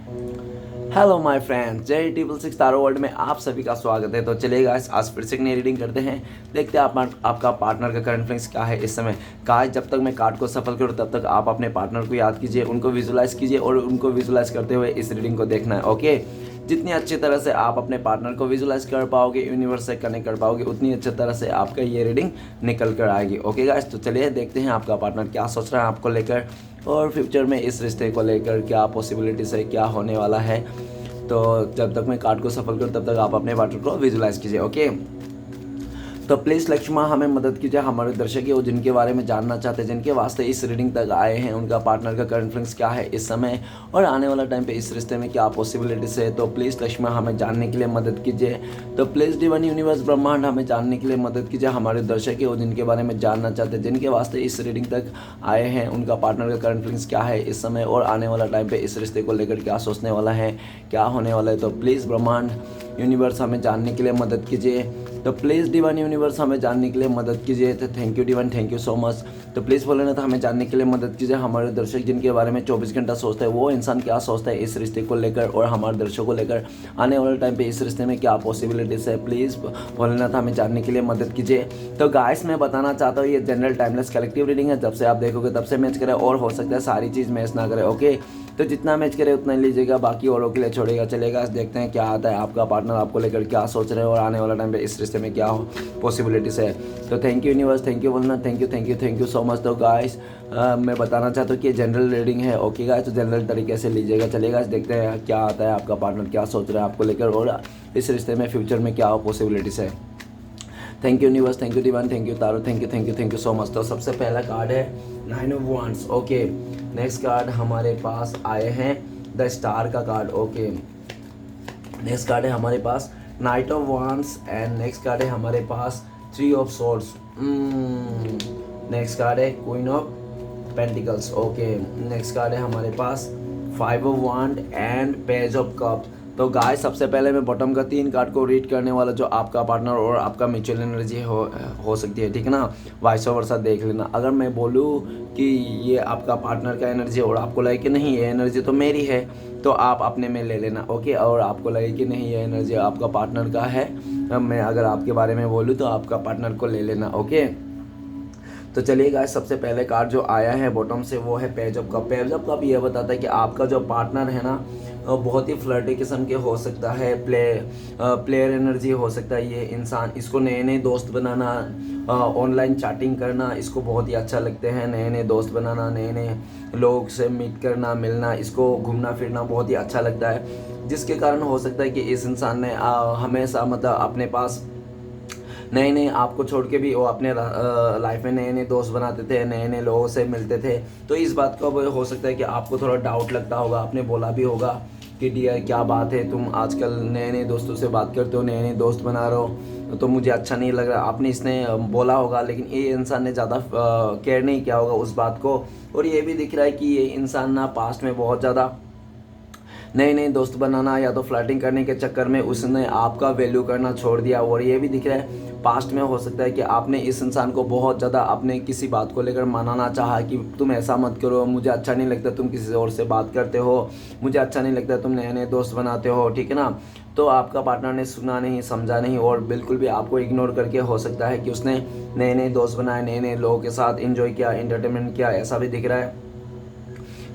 Hello my friend, जय triple six तारो world में आप सभी का स्वागत है। तो चलिए गाइस, आज फिर से एक नई रीडिंग करते हैं। देखते हैं आपका पार्टनर का करंट फीलिंग्स क्या है इस समय। गाइस, जब तक मैं कार्ड को सफल करूँ तब तक आप अपने पार्टनर को याद कीजिए, उनको विजुलाइज कीजिए और उनको विजुलाइज करते हुए इस रीडिंग को देखना है। ओके, जितनी अच्छी तरह से आप अपने पार्टनर को विजुलाइज कर पाओगे, यूनिवर्स से कनेक्ट कर पाओगे, उतनी अच्छी तरह से आपका ये रीडिंग निकल कर आएगी। ओके गाइस, तो चलिए देखते हैं आपका पार्टनर क्या सोच रहा है आपको लेकर और फ्यूचर में इस रिश्ते को लेकर क्या पॉसिबिलिटीज है, क्या होने वाला है। तो जब तक मैं कार्ड को सफल करूँ तब तक आप अपने पार्टनर को विजुलाइज कीजिए। ओके, तो प्लीज़ लक्ष्मा हमें मदद कीजिए। हमारे दर्शक वो जिनके बारे में जानना चाहते हैं, जिनके वास्ते इस रीडिंग तक आए हैं, उनका पार्टनर का करंट फीलिंग्स क्या है इस समय और आने वाला टाइम पे इस रिश्ते में क्या पॉसिबिलिटीज़ है। तो प्लीज़ लक्ष्मा हमें जानने के लिए मदद कीजिए। तो प्लीज़ डिवाइन यूनिवर्स ब्रह्मांड हमें जानने के लिए मदद कीजिए। हमारे दर्शक वो जिनके बारे में जानना चाहते हैं, जिनके वास्ते इस रीडिंग तक आए हैं, उनका पार्टनर का करंट फीलिंग्स क्या है इस समय और आने वाला टाइम पे इस रिश्ते को लेकर क्या सोचने वाला है, क्या होने वाला है। तो प्लीज़ ब्रह्मांड यूनिवर्स हमें जानने के लिए मदद कीजिए। तो प्लीज़ डिवाइन यूनिवर्स हमें जानने के लिए मदद कीजिए। तो thank you divine, thank you so much. तो प्लीज़ भोलेनाथ हमें जानने के लिए मदद कीजिए। हमारे दर्शक जिनके बारे में 24 घंटा सोचते हैं, वो इंसान क्या सोचता है इस रिश्ते को लेकर और हमारे दर्शकों को लेकर आने वाले टाइम पे इस रिश्ते में क्या पॉसिबिलिटीज़ है। प्लीज़ भोलेनाथ हमें जानने के लिए मदद कीजिए। तो गाइस, मैं बताना चाहता हूँ ये जनरल टाइमलेस कलेक्टिव रीडिंग है। जब से आप देखोगे तब से मैच करे और हो सकता है सारी चीज़ मैच ना करे। ओके, तो जितना मैच करे उतना लीजिएगा, बाकी औरों के लिए छोड़ेगा चलेगा। देखते हैं क्या आता है, आपका पार्टनर आपको लेकर क्या सोच रहे हैं और आने वाला टाइम पे इस रिश्ते में क्या पॉसिबिलिटीज़ है। तो thank you universe, thank you बोलना, thank you thank you thank you so much. तो गाइस, मैं बताना चाहता हूँ कि ये जनरल रीडिंग है। ओके गाइस, तो जनरल तरीके से लीजिएगा चलेगा। देखते हैं क्या आता है, आपका पार्टनर क्या सोच रहा है आपको लेकर और इस रिश्ते में फ्यूचर में क्या पॉसिबिलिटीज़ है। Thank you universe, thank you divine, thank you tarot, thank you thank you thank you so much. तो सबसे पहला कार्ड है 9 of wands. Okay, next card हमारे पास आए हैं द स्टार का कार्ड। ओके, नेक्स्ट कार्ड है हमारे पास knight of wands and next card है हमारे पास 3 ऑफ सोर्ड्स। नेक्स्ट कार्ड है queen of pentacles. Okay, next card है हमारे पास 5 of wand and page of cup. तो गाइस, सबसे पहले मैं बॉटम का 3 कार्ड को रीड करने वाला, जो आपका पार्टनर और आपका म्यूचुअल एनर्जी हो सकती है, ठीक है ना। वाइस वर्सा देख लेना। अगर मैं बोलूँ कि ये आपका पार्टनर का एनर्जी और आपको लगे कि नहीं ये एनर्जी तो मेरी है, तो आप अपने में ले लेना। ओके, और आपको लगे कि नहीं ये एनर्जी आपका पार्टनर का है, मैं अगर आपके बारे में बोलूँ तो आपका पार्टनर को ले लेना। ओके, तो चलिए गाइस, सबसे पहले कार्ड जो आया है बॉटम से वो है page of cup. Page of cup ये बताता है कि आपका जो पार्टनर है ना, बहुत ही फ्लर्टी किस्म के हो सकता है, प्लेयर एनर्जी हो सकता है ये इंसान। इसको नए नए दोस्त बनाना, ऑनलाइन चैटिंग करना इसको बहुत ही अच्छा लगते हैं। नए नए दोस्त बनाना, नए नए लोग से मीट करना, मिलना, इसको घूमना फिरना बहुत ही अच्छा लगता है। जिसके कारण हो सकता है कि इस इंसान ने हमेशा मतलब अपने पास नए नए आपको छोड़ के भी वो अपने लाइफ में नए नए दोस्त बनाते थे, नए नए लोगों से मिलते थे। तो इस बात का हो सकता है कि आपको थोड़ा डाउट लगता होगा, आपने बोला भी होगा कि डियर क्या बात है, तुम आजकल नए नए दोस्तों से बात करते हो, नए नए दोस्त बना रहे हो, तो मुझे अच्छा नहीं लग रहा। आपने इसने बोला होगा, लेकिन ये इंसान ने ज़्यादा केयर नहीं किया होगा उस बात को। और ये भी दिख रहा है कि ये इंसान ना पास्ट में बहुत ज़्यादा नए नए दोस्त बनाना या तो फ्लर्टिंग करने के चक्कर में उसने आपका वैल्यू करना छोड़ दिया। और ये भी दिख रहा है पास्ट में हो सकता है कि आपने इस इंसान को बहुत ज़्यादा अपने किसी बात को लेकर मनाना चाहा कि तुम ऐसा मत करो, मुझे अच्छा नहीं लगता तुम किसी और से बात करते हो, मुझे अच्छा नहीं लगता तुम नए नए दोस्त बनाते हो, ठीक है ना। तो आपका पार्टनर ने सुना नहीं, समझा नहीं और बिल्कुल भी आपको इग्नोर करके हो सकता है कि उसने नए नए दोस्त बनाए, नए नए लोगों के साथ एंजॉय किया, एंटरटेनमेंट किया, ऐसा भी दिख रहा है।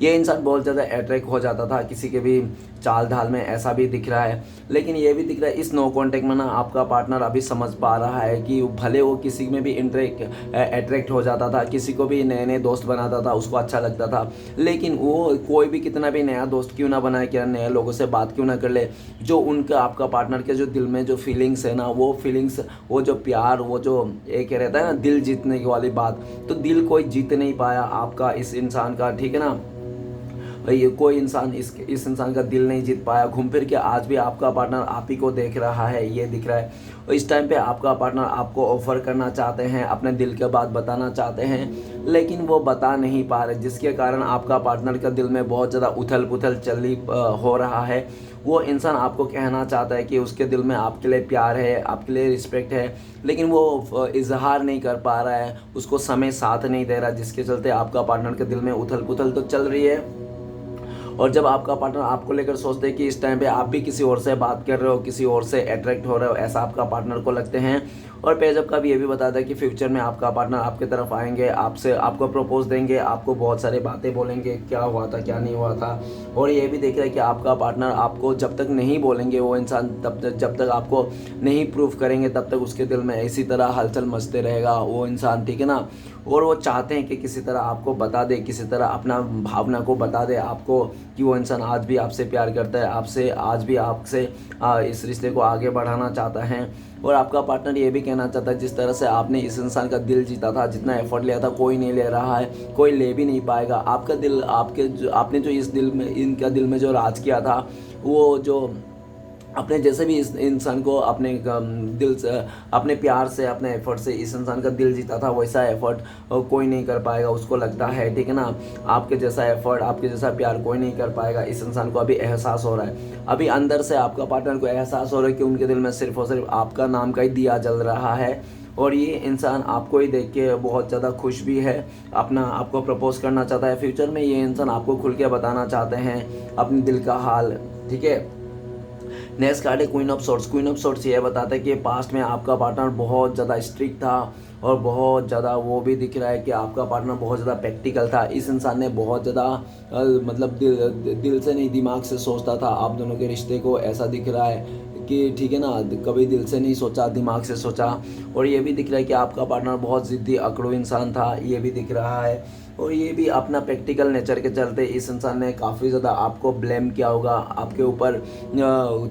ये इंसान बहुत ज़्यादा अट्रैक्ट हो जाता था किसी के भी चाल ढाल में, ऐसा भी दिख रहा है। लेकिन ये भी दिख रहा है इस नो कॉन्टेक्ट में ना आपका पार्टनर अभी समझ पा रहा है कि भले वो किसी में भी अट्रैक्ट हो जाता था, किसी को भी नए नए दोस्त बनाता था, उसको अच्छा लगता था, लेकिन वो कोई भी कितना भी नया दोस्त क्यों ना बनाए, क्या नए लोगों से बात क्यों ना कर ले, जो उनका आपका पार्टनर के जो दिल में जो फीलिंग्स है ना, वो फीलिंग्स, वो जो प्यार, वो जो एक रहता है ना दिल जीतने की वाली बात, तो दिल कोई जीत नहीं पाया आपका इस इंसान का, ठीक है ना। ये कोई इंसान इस इंसान का दिल नहीं जीत पाया। घूम फिर के आज भी आपका पार्टनर आप ही को देख रहा है, ये दिख रहा है। और इस टाइम पे आपका पार्टनर आपको ऑफर करना चाहते हैं, अपने दिल के बात बताना चाहते हैं, लेकिन वो बता नहीं पा रहे, जिसके कारण आपका पार्टनर का दिल में बहुत ज़्यादा उथल पुथल चली हो रहा है। वो इंसान आपको कहना चाहता है कि उसके दिल में आपके लिए प्यार है, आपके लिए रिस्पेक्ट है, लेकिन वो इजहार नहीं कर पा रहा है, उसको समय साथ नहीं दे रहा, जिसके चलते आपका पार्टनर के दिल में उथल पुथल तो चल रही है और जब आपका पार्टनर आपको लेकर सोचते हैं कि इस टाइम पे आप भी किसी और से बात कर रहे हो, किसी और से अट्रैक्ट हो रहे हो, ऐसा आपका पार्टनर को लगते हैं। और पेजअप का भी ये भी बताता है कि फ्यूचर में आपका पार्टनर आपके तरफ आएंगे, आपसे आपको प्रपोज देंगे, आपको बहुत सारी बातें बोलेंगे, क्या हुआ था क्या नहीं हुआ था। और ये भी देख रहा है कि आपका पार्टनर आपको जब तक नहीं बोलेंगे वो इंसान, जब तक आपको नहीं प्रूफ करेंगे तब तक उसके दिल में इसी तरह हलचल मचते रहेगा वो इंसान, ठीक है ना। और वो चाहते हैं कि किसी तरह आपको बता दे, किसी तरह अपना भावना को बता दे आपको कि वो इंसान आज भी आपसे प्यार करता है, आपसे आज भी आपसे इस रिश्ते को आगे बढ़ाना चाहता है। और आपका पार्टनर ये भी कहना चाहता है जिस तरह से आपने इस इंसान का दिल जीता था, जितना एफर्ट लिया था कोई नहीं ले रहा है, कोई ले भी नहीं पाएगा। आपका दिल, आपने जो इस दिल में, इनका दिल में जो राज किया था, वो जो अपने जैसे भी इस इंसान को अपने दिल से, अपने प्यार से, अपने एफर्ट से इस इंसान का दिल जीता था, वैसा एफर्ट कोई नहीं कर पाएगा, उसको लगता है, ठीक है ना। आपके जैसा एफर्ट, आपके जैसा प्यार कोई नहीं कर पाएगा। इस इंसान को अभी एहसास हो रहा है, अभी अंदर से आपका पार्टनर को एहसास हो रहा है कि उनके दिल में सिर्फ और सिर्फ आपका नाम का ही दिया जल रहा है। और ये इंसान आपको ही देख के बहुत ज़्यादा खुश भी है, अपना आपको प्रपोज करना चाहता है। फ्यूचर में ये इंसान आपको खुल के बताना चाहते हैं अपने दिल का हाल, ठीक है। नेक्स्ट कार्ड है queen of sorts. Queen of sorts ये बताता है कि पास्ट में आपका पार्टनर बहुत ज़्यादा स्ट्रिक्ट था और बहुत ज़्यादा, वो भी दिख रहा है कि आपका पार्टनर बहुत ज़्यादा प्रैक्टिकल था। इस इंसान ने बहुत ज़्यादा मतलब दिल से नहीं दिमाग से सोचता था आप दोनों के रिश्ते को, ऐसा दिख रहा है कि ठीक है ना, कभी दिल से नहीं सोचा, दिमाग से सोचा। और ये भी दिख रहा है कि आपका पार्टनर बहुत ज़िद्दी अकड़ू इंसान था, ये भी दिख रहा है। और ये भी अपना प्रैक्टिकल नेचर के चलते इस इंसान ने काफ़ी ज़्यादा आपको ब्लेम किया होगा, आपके ऊपर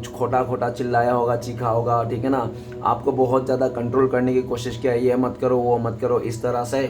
खोटा खोटा चिल्लाया होगा, चीखा होगा, ठीक है ना। आपको बहुत ज़्यादा कंट्रोल करने की कोशिश किया, ये मत करो वो मत करो, इस तरह से,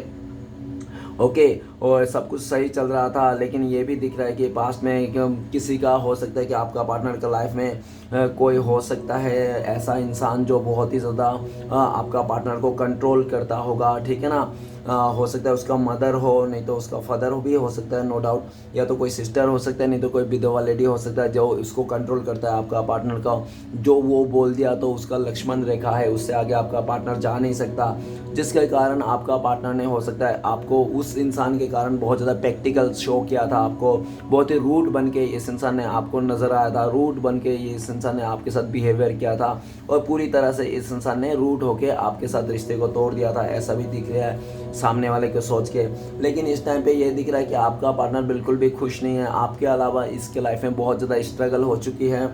ओके। और सब कुछ सही चल रहा था। लेकिन ये भी दिख रहा है कि पास्ट में किसी का हो सकता है कि आपका पार्टनर का लाइफ में कोई हो सकता है ऐसा इंसान जो बहुत ही ज़्यादा आपका पार्टनर को कंट्रोल करता होगा, ठीक है ना। हो सकता है उसका मदर हो, नहीं तो उसका फादर भी हो सकता है, नो डाउट, या तो कोई सिस्टर हो सकता है, नहीं तो कोई विधवा लेडी हो सकता है जो उसको कंट्रोल करता है आपका पार्टनर का। जो वो बोल दिया तो उसका लक्ष्मण रेखा है, उससे आगे आपका पार्टनर जा नहीं सकता, जिसके कारण आपका पार्टनर ने हो सकता है आपको उस इंसान के कारण बहुत ज़्यादा प्रैक्टिकल शो किया था, आपको बहुत ही रूड बन के इस इंसान ने आपको नज़र आया था, रूड बन के इस इंसान ने आपके साथ बिहेवियर किया था और पूरी तरह से इस इंसान ने रूड होके आपके साथ रिश्ते को तोड़ दिया था, ऐसा भी दिख रहा है सामने वाले को सोच के। लेकिन इस टाइम पे ये दिख रहा है कि आपका पार्टनर बिल्कुल भी खुश नहीं है, आपके अलावा इसके लाइफ में बहुत ज़्यादा स्ट्रगल हो चुकी है।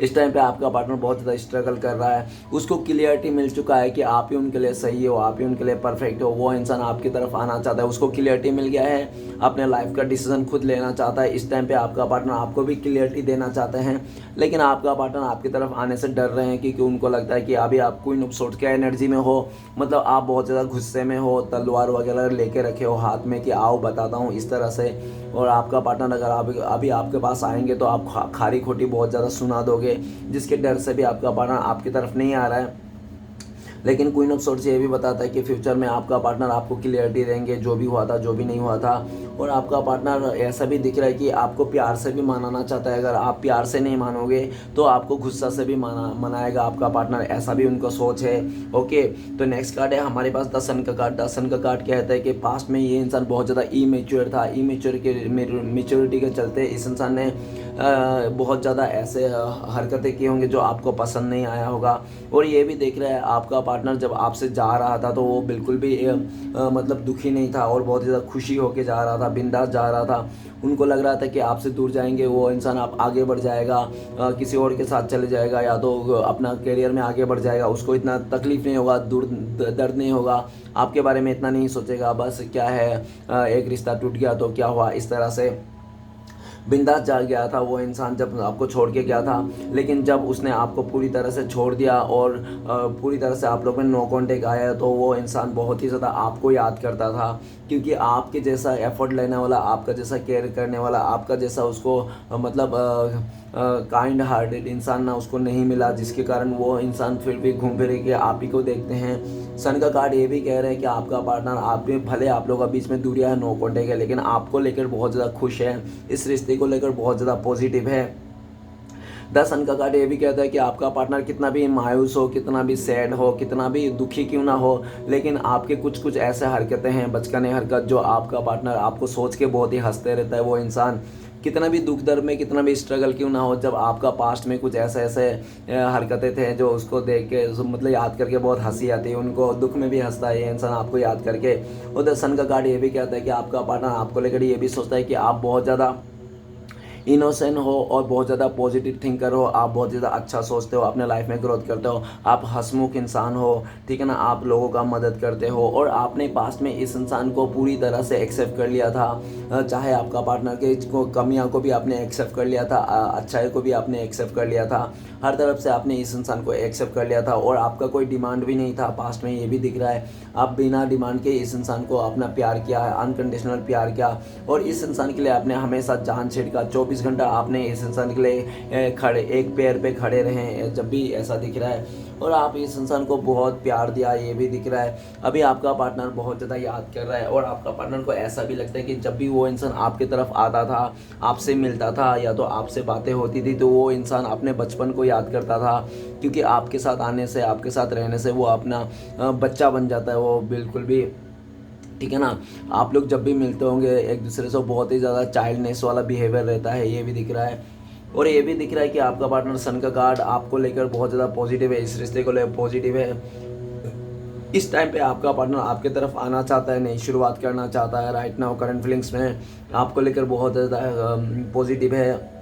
इस टाइम पे आपका पार्टनर बहुत ज़्यादा स्ट्रगल कर रहा है, उसको क्लियरिटी मिल चुका है कि आप ही उनके लिए सही हो, आप ही उनके लिए परफेक्ट हो। वो इंसान आपकी तरफ आना चाहता है, उसको क्लियरिटी मिल गया है, अपने लाइफ का डिसीजन खुद लेना चाहता है। इस टाइम पे आपका पार्टनर आपको भी क्लियरिटी देना चाहते हैं, लेकिन आपका पार्टनर आपकी तरफ आने से डर रहे हैं क्योंकि उनको लगता है कि अभी आप क्वीन ऑफ सोर्ड्स के एनर्जी में हो, मतलब आप बहुत ज़्यादा गुस्से में हो, तलवार वगैरह लेके रखे हो हाथ में कि आओ बताता हूँ, इस तरह से। और आपका पार्टनर अगर अभी आपके पास आएंगे तो आप खारी खोटी बहुत ज़्यादा सुना दोगे, जिसके डर से भी आपका पार्टनर आपकी तरफ नहीं आ रहा है। लेकिन क्वीन ऑफ सोर्ड्स ये भी बताता है कि फ्यूचर में आपका पार्टनर आपको क्लियरिटी देंगे, जो भी हुआ था जो भी नहीं हुआ था। और आपका पार्टनर ऐसा भी दिख रहा है कि आपको प्यार से भी मनाना चाहता है, अगर आप प्यार से नहीं मानोगे तो आपको गुस्सा से भी मनाएगा आपका पार्टनर, ऐसा भी उनको सोच है, ओके। तो नेक्स्ट कार्ड है हमारे पास द सन का कार्ड। द सन का कार्ड कहता है कि पास्ट में ये इंसान बहुत ज़्यादा इमेच्योर था, मेच्योरिटी के चलते इस इंसान ने बहुत ज़्यादा ऐसे हरकतें की होंगी जो आपको पसंद नहीं आया होगा। और ये भी देख रहा है आपका पार्टनर जब आपसे जा रहा था तो वो बिल्कुल भी मतलब दुखी नहीं था और बहुत ज़्यादा खुशी होके जा रहा था, बिंदास जा रहा था। उनको लग रहा था कि आपसे दूर जाएंगे वो इंसान, आप आगे बढ़ जाएगा, किसी और के साथ चले जाएगा या तो अपना करियर में आगे बढ़ जाएगा, उसको इतना तकलीफ नहीं होगा, दर्द नहीं होगा, आपके बारे में इतना नहीं सोचेगा, बस क्या है एक रिश्ता टूट गया तो क्या हुआ, इस तरह से बिंदास जा गया था वो इंसान जब आपको छोड़ के गया था। लेकिन जब उसने आपको पूरी तरह से छोड़ दिया और पूरी तरह से आप लोग में नो कॉन्टेक्ट आया तो वो इंसान बहुत ही ज़्यादा आपको याद करता था, क्योंकि आपके जैसा एफर्ट लेने वाला, आपका जैसा केयर करने वाला, आपका जैसा उसको मतलब काइंड हार्टेड इंसान ना उसको नहीं मिला, जिसके कारण वो इंसान फिर भी घूम फिर के आप ही को देखते हैं। सन का कार्ड ये भी कह रहे हैं कि आपका पार्टनर, आप भी भले आप लोगों का बीच में दूरियां है, नो कॉन्टेक्ट है, लेकिन आपको लेकर बहुत ज़्यादा खुश है, इस रिश्ते को लेकर बहुत ज़्यादा पॉजिटिव है। द सन का कार्ड ये भी कहता है कि आपका पार्टनर कितना भी मायूस हो, कितना भी सैड हो, कितना भी दुखी क्यों ना हो, लेकिन आपके कुछ कुछ ऐसे हरकतें हैं, बचकाने हरकत, जो आपका पार्टनर आपको सोच के बहुत ही हंसते रहता है वो इंसान, कितना भी दुख दर्द में, कितना भी स्ट्रगल क्यों ना हो, जब आपका पास्ट में कुछ ऐसे ऐसे हरकतें थे जो उसको देख के मतलब याद करके बहुत हंसी आती है, उनको दुख में भी हंसता है ये इंसान आपको याद करके। उधर सन का कार्ड ये भी कहता है कि आपका पार्टनर आपको लेकर ये भी सोचता है कि आप बहुत ज़्यादा इनोसेंट हो और बहुत ज़्यादा पॉजिटिव थिंकर हो, आप बहुत ज़्यादा अच्छा सोचते हो, अपने लाइफ में ग्रोथ करते हो, आप हंसमुख इंसान हो, ठीक है ना, आप लोगों का मदद करते हो और आपने पास्ट में इस इंसान को पूरी तरह से एक्सेप्ट कर लिया था। चाहे आपका पार्टनर के कमियां को भी आपने एक्सेप्ट कर लिया था, अच्छाई को भी आपने एक्सेप्ट कर लिया था, हर तरफ से आपने इस इंसान को एक्सेप्ट कर लिया था और आपका कोई डिमांड भी नहीं था पास्ट में, ये भी दिख रहा है। आप बिना डिमांड के इस इंसान को अपना प्यार किया है, अनकंडीशनल प्यार किया और इस इंसान के लिए आपने हमेशा जान छिड़का, 24 घंटा आपने इस इंसान के लिए खड़े, एक पैर पे खड़े रहे, जब भी ऐसा दिख रहा है और आप इस इंसान को बहुत प्यार दिया, ये भी दिख रहा है। अभी आपका पार्टनर बहुत ज़्यादा याद कर रहा है और आपका पार्टनर को ऐसा भी लगता है कि जब भी वो इंसान आपकी तरफ आता था, आपसे मिलता था या तो आपसे बातें होती थी, तो वो इंसान अपने बचपन को याद करता था, क्योंकि आपके साथ आने से, आपके साथ रहने से वो अपना बच्चा बन जाता है वो बिल्कुल भी, ठीक है ना। आप लोग जब भी मिलते होंगे एक दूसरे से बहुत ही ज़्यादा चाइल्डनेस वाला बिहेवियर रहता है, ये भी दिख रहा है। और ये भी दिख रहा है कि आपका पार्टनर सन का कार्ड आपको लेकर बहुत ज़्यादा पॉजिटिव है, इस रिश्ते को लेकर पॉजिटिव है। इस टाइम पे आपका पार्टनर आपके तरफ आना चाहता है, नई शुरुआत करना चाहता है। राइट नाउ करंट फीलिंग्स में आपको लेकर बहुत ज़्यादा पॉजिटिव है।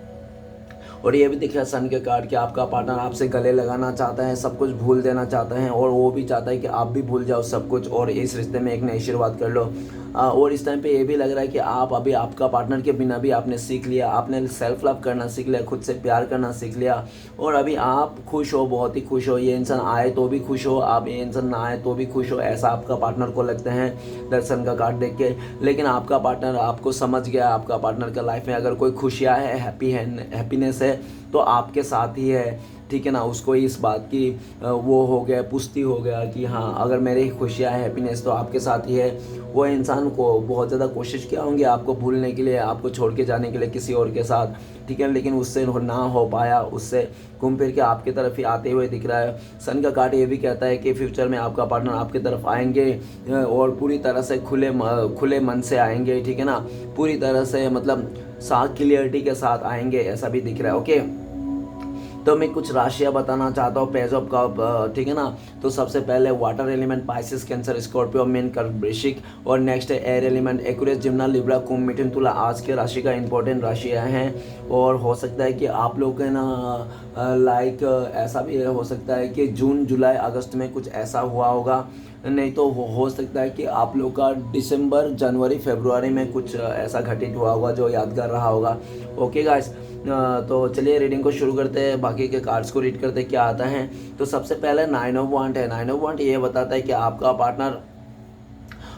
और ये भी दिख रहा है सन के कार्ड कि आपका पार्टनर आपसे गले लगाना चाहता है, सब कुछ भूल देना चाहता है और वो भी चाहता है कि आप भी भूल जाओ सब कुछ और इस रिश्ते में एक नई शुरुआत कर लो। और इस टाइम पे ये भी लग रहा है कि आप अभी आपका पार्टनर के बिना भी आपने सीख लिया, आपने सेल्फ लव करना सीख लिया, खुद से प्यार करना सीख लिया और अभी आप खुश हो, बहुत ही खुश हो। ये इंसान आए तो भी खुश हो, आप ये इंसान ना आए तो भी खुश हो, ऐसा आपका पार्टनर को लगता है दर्शन का कार्ड देख के। लेकिन आपका पार्टनर आपको समझ गया, आपका पार्टनर का लाइफ में अगर कोई खुशियाँ है, हैप्पीनेस है तो आपके साथ ही है, ठीक है ना। उसको इस बात की वो हो गया, पुष्टि हो गया कि हाँ अगर मेरी खुशियाँ है, हैप्पीनेस तो आपके साथ ही है। वो इंसान को बहुत ज़्यादा कोशिश किया होंगे आपको भूलने के लिए, आपको छोड़ के जाने के लिए किसी और के साथ, ठीक है, लेकिन उससे ना हो पाया, उससे घूम फिर के आपकी तरफ ही आते हुए दिख रहा है। सन का कार्ड ये भी कहता है कि फ्यूचर में आपका पार्टनर आपकी तरफ आएंगे और पूरी तरह से खुले मन से आएंगे, ठीक है ना, पूरी तरह से मतलब साथ क्लियरिटी के साथ आएंगे, ऐसा भी दिख रहा है। ओके, तो मैं कुछ राशियाँ बताना चाहता हूँ पेज ऑफ कप, ठीक है ना। तो सबसे पहले water element Pisces, cancer, Scorpio, mean, कर्क, वृश्चिक और नेक्स्ट है एयर एलिमेंट एक्वेरियस, जिम्ना, लिब्रा, कुंभ, मिथुन, तुला। आज के राशि का इंपॉर्टेंट राशियाँ हैं और हो सकता है कि आप लोग के ना लाइक ऐसा भी हो सकता है कि जून, जुलाई, अगस्त में कुछ ऐसा हुआ होगा, नहीं तो हो सकता है कि आप लोग का दिसंबर, जनवरी, फरवरी में कुछ ऐसा घटित हुआ होगा जो यादगार रहा होगा। ओके गाइस, तो चलिए रीडिंग को शुरू करते हैं, बाकी के कार्ड्स को रीड करते हैं क्या आता है। तो सबसे पहले 9 ऑफ वांड है। 9 ऑफ वांड ये बताता है कि आपका पार्टनर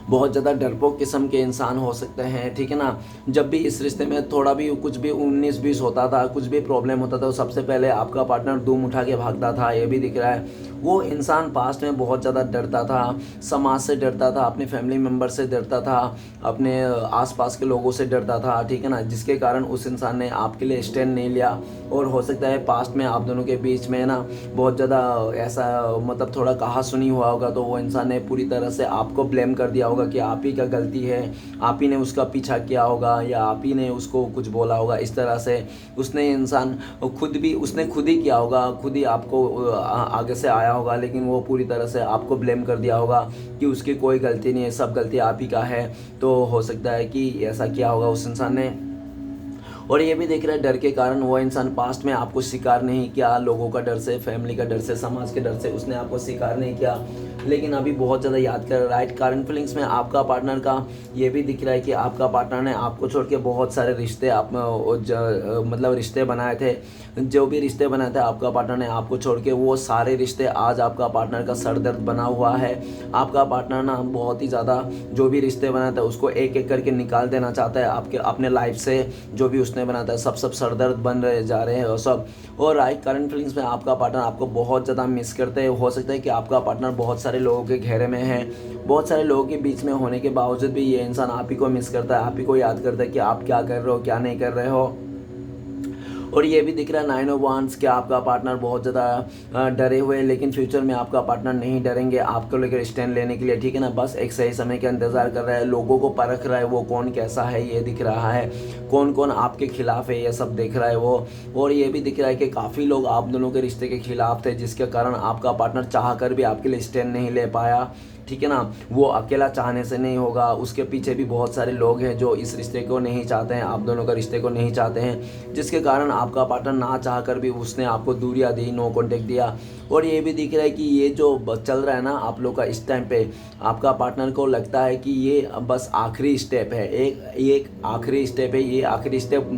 बहुत ज़्यादा डरपोक किस्म के इंसान हो सकते हैं, ठीक है ना। जब भी इस रिश्ते में थोड़ा भी कुछ भी 19-20 होता था, कुछ भी प्रॉब्लम होता था, तो सबसे पहले आपका पार्टनर धूम उठा के भागता था, ये भी दिख रहा है। वो इंसान पास्ट में बहुत ज़्यादा डरता था, समाज से डरता था, अपने फैमिली मेम्बर से डरता था, अपने आसपास के लोगों से डरता था, ठीक है ना, जिसके कारण उस इंसान ने आपके लिए स्टैंड नहीं लिया। और हो सकता है पास्ट में आप दोनों के बीच में ना बहुत ज़्यादा ऐसा मतलब थोड़ा कहा सुनी हुआ होगा, तो वो इंसान ने पूरी तरह से आपको ब्लेम कर दिया होगा कि आप ही का गलती है, आप ही ने उसका पीछा किया होगा या आप ही ने उसको कुछ बोला होगा। इस तरह से उसने इंसान उसने खुद ही किया होगा, खुद ही आपको आगे से आया होगा, लेकिन वो पूरी तरह से आपको ब्लेम कर दिया होगा कि उसकी कोई गलती नहीं है, सब गलती आप ही का है। तो हो सकता है कि ऐसा किया होगा उस इंसान ने। और ये भी देख रहा है डर के कारण वो इंसान पास्ट में आपको स्वीकार नहीं किया, लोगों का डर से, फैमिली का डर से, समाज के डर से उसने आपको स्वीकार नहीं किया, लेकिन अभी बहुत ज़्यादा याद कर रहा है। करंट फीलिंग्स में आपका पार्टनर का ये भी दिख रहा है कि आपका पार्टनर ने आपको छोड़ के बहुत सारे रिश्ते मतलब रिश्ते बनाए थे, जो भी रिश्ते बनाए थे आपका पार्टनर ने आपको छोड़ के, वो सारे रिश्ते आज आपका पार्टनर का सर दर्द बना हुआ है। आपका पार्टनर ना बहुत ही ज़्यादा जो भी रिश्ते बनाए थे उसको एक एक करके निकाल देना चाहता है आपके अपने लाइफ से, जो भी उसने बनाता है सब सरदर्द बन रहे जा रहे हैं और सब। और राइट करंट फीलिंग्स में आपका पार्टनर आपको बहुत ज़्यादा मिस करते हैं। हो सकता है कि आपका पार्टनर बहुत सारे लोगों के घेरे में है, बहुत सारे लोगों के बीच में होने के बावजूद भी ये इंसान आप ही को मिस करता है, आप ही को याद करता है कि आप क्या कर रहे हो, क्या नहीं कर रहे हो। और ये भी दिख रहा है 9 ऑफ वांड्स कि आपका पार्टनर बहुत ज़्यादा डरे हुए हैं, लेकिन फ्यूचर में आपका पार्टनर नहीं डरेंगे आपको लेकर स्टैंड लेने के लिए, ठीक है ना। बस एक सही समय का इंतज़ार कर रहा है, लोगों को परख रहा है वो कौन कैसा है ये दिख रहा है, कौन कौन आपके खिलाफ है ये सब देख रहा है वो। और ये भी दिख रहा है कि काफ़ी लोग आप दोनों के रिश्ते के खिलाफ थे, जिसके कारण आपका पार्टनर चाह कर भी आपके लिए स्टैंड नहीं ले पाया, ठीक है ना। वो अकेला चाहने से नहीं होगा, उसके पीछे भी बहुत सारे लोग हैं जो इस रिश्ते को नहीं चाहते हैं, आप दोनों का रिश्ते को नहीं चाहते हैं, जिसके कारण आपका पार्टनर ना चाह कर भी उसने आपको दूरियां दी, नो कॉन्टेक्ट दिया। और ये भी दिख रहा है कि ये जो चल रहा है ना आप लोग का इस टाइम पे, आपका पार्टनर को लगता है कि ये बस आखिरी स्टेप है, एक आखिरी स्टेप है, ये आखिरी स्टेप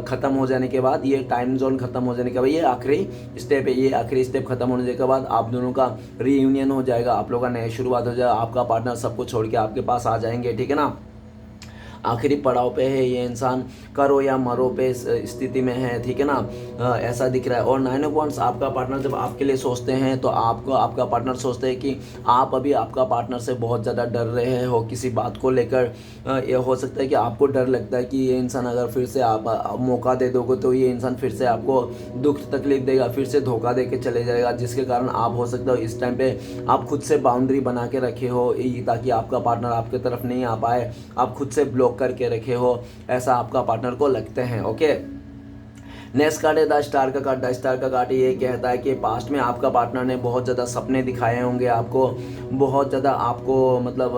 ख़त्म हो जाने के बाद, ये टाइम जोन ख़त्म हो जाने के बाद ये आखिरी स्टेप है, ये आखिरी स्टेप ख़त्म होने के बाद आप दोनों का रीयूनियन हो जाएगा, आप लोग का नया शुरुआत हो जाएगा, आपका पार्टनर सबको छोड़ के आपके पास आ जाएंगे, ठीक है ना। आखिरी पड़ाव पे है ये इंसान, करो या मरो पे स्थिति में है, ठीक है ना। ऐसा दिख रहा है। और 9 ऑफ वांड्स आपका पार्टनर जब आपके लिए सोचते हैं तो आपको आपका पार्टनर सोचते हैं कि आप अभी आपका पार्टनर से बहुत ज़्यादा डर रहे हो किसी बात को लेकर। ये हो सकता है कि आपको डर लगता है कि ये इंसान अगर फिर से आप मौका दे दोगे तो ये इंसान फिर से आपको दुख तकलीफ देगा, फिर से धोखा दे के चले जाएगा, जिसके कारण आप हो सकता हो इस टाइम पे आप खुद से बाउंड्री बना के रखे हो ताकि आपका पार्टनर आपके तरफ नहीं आ पाए, आप खुद से ब्लॉक करके रखे हो, ऐसा आपका पार्टनर को लगते हैं। ओके, नेक्स्ट कार्ड है द स्टार का कार्ड। द स्टार का कार्ड ये कहता है कि पास्ट में आपका पार्टनर ने बहुत ज़्यादा सपने दिखाए होंगे आपको, बहुत ज़्यादा आपको मतलब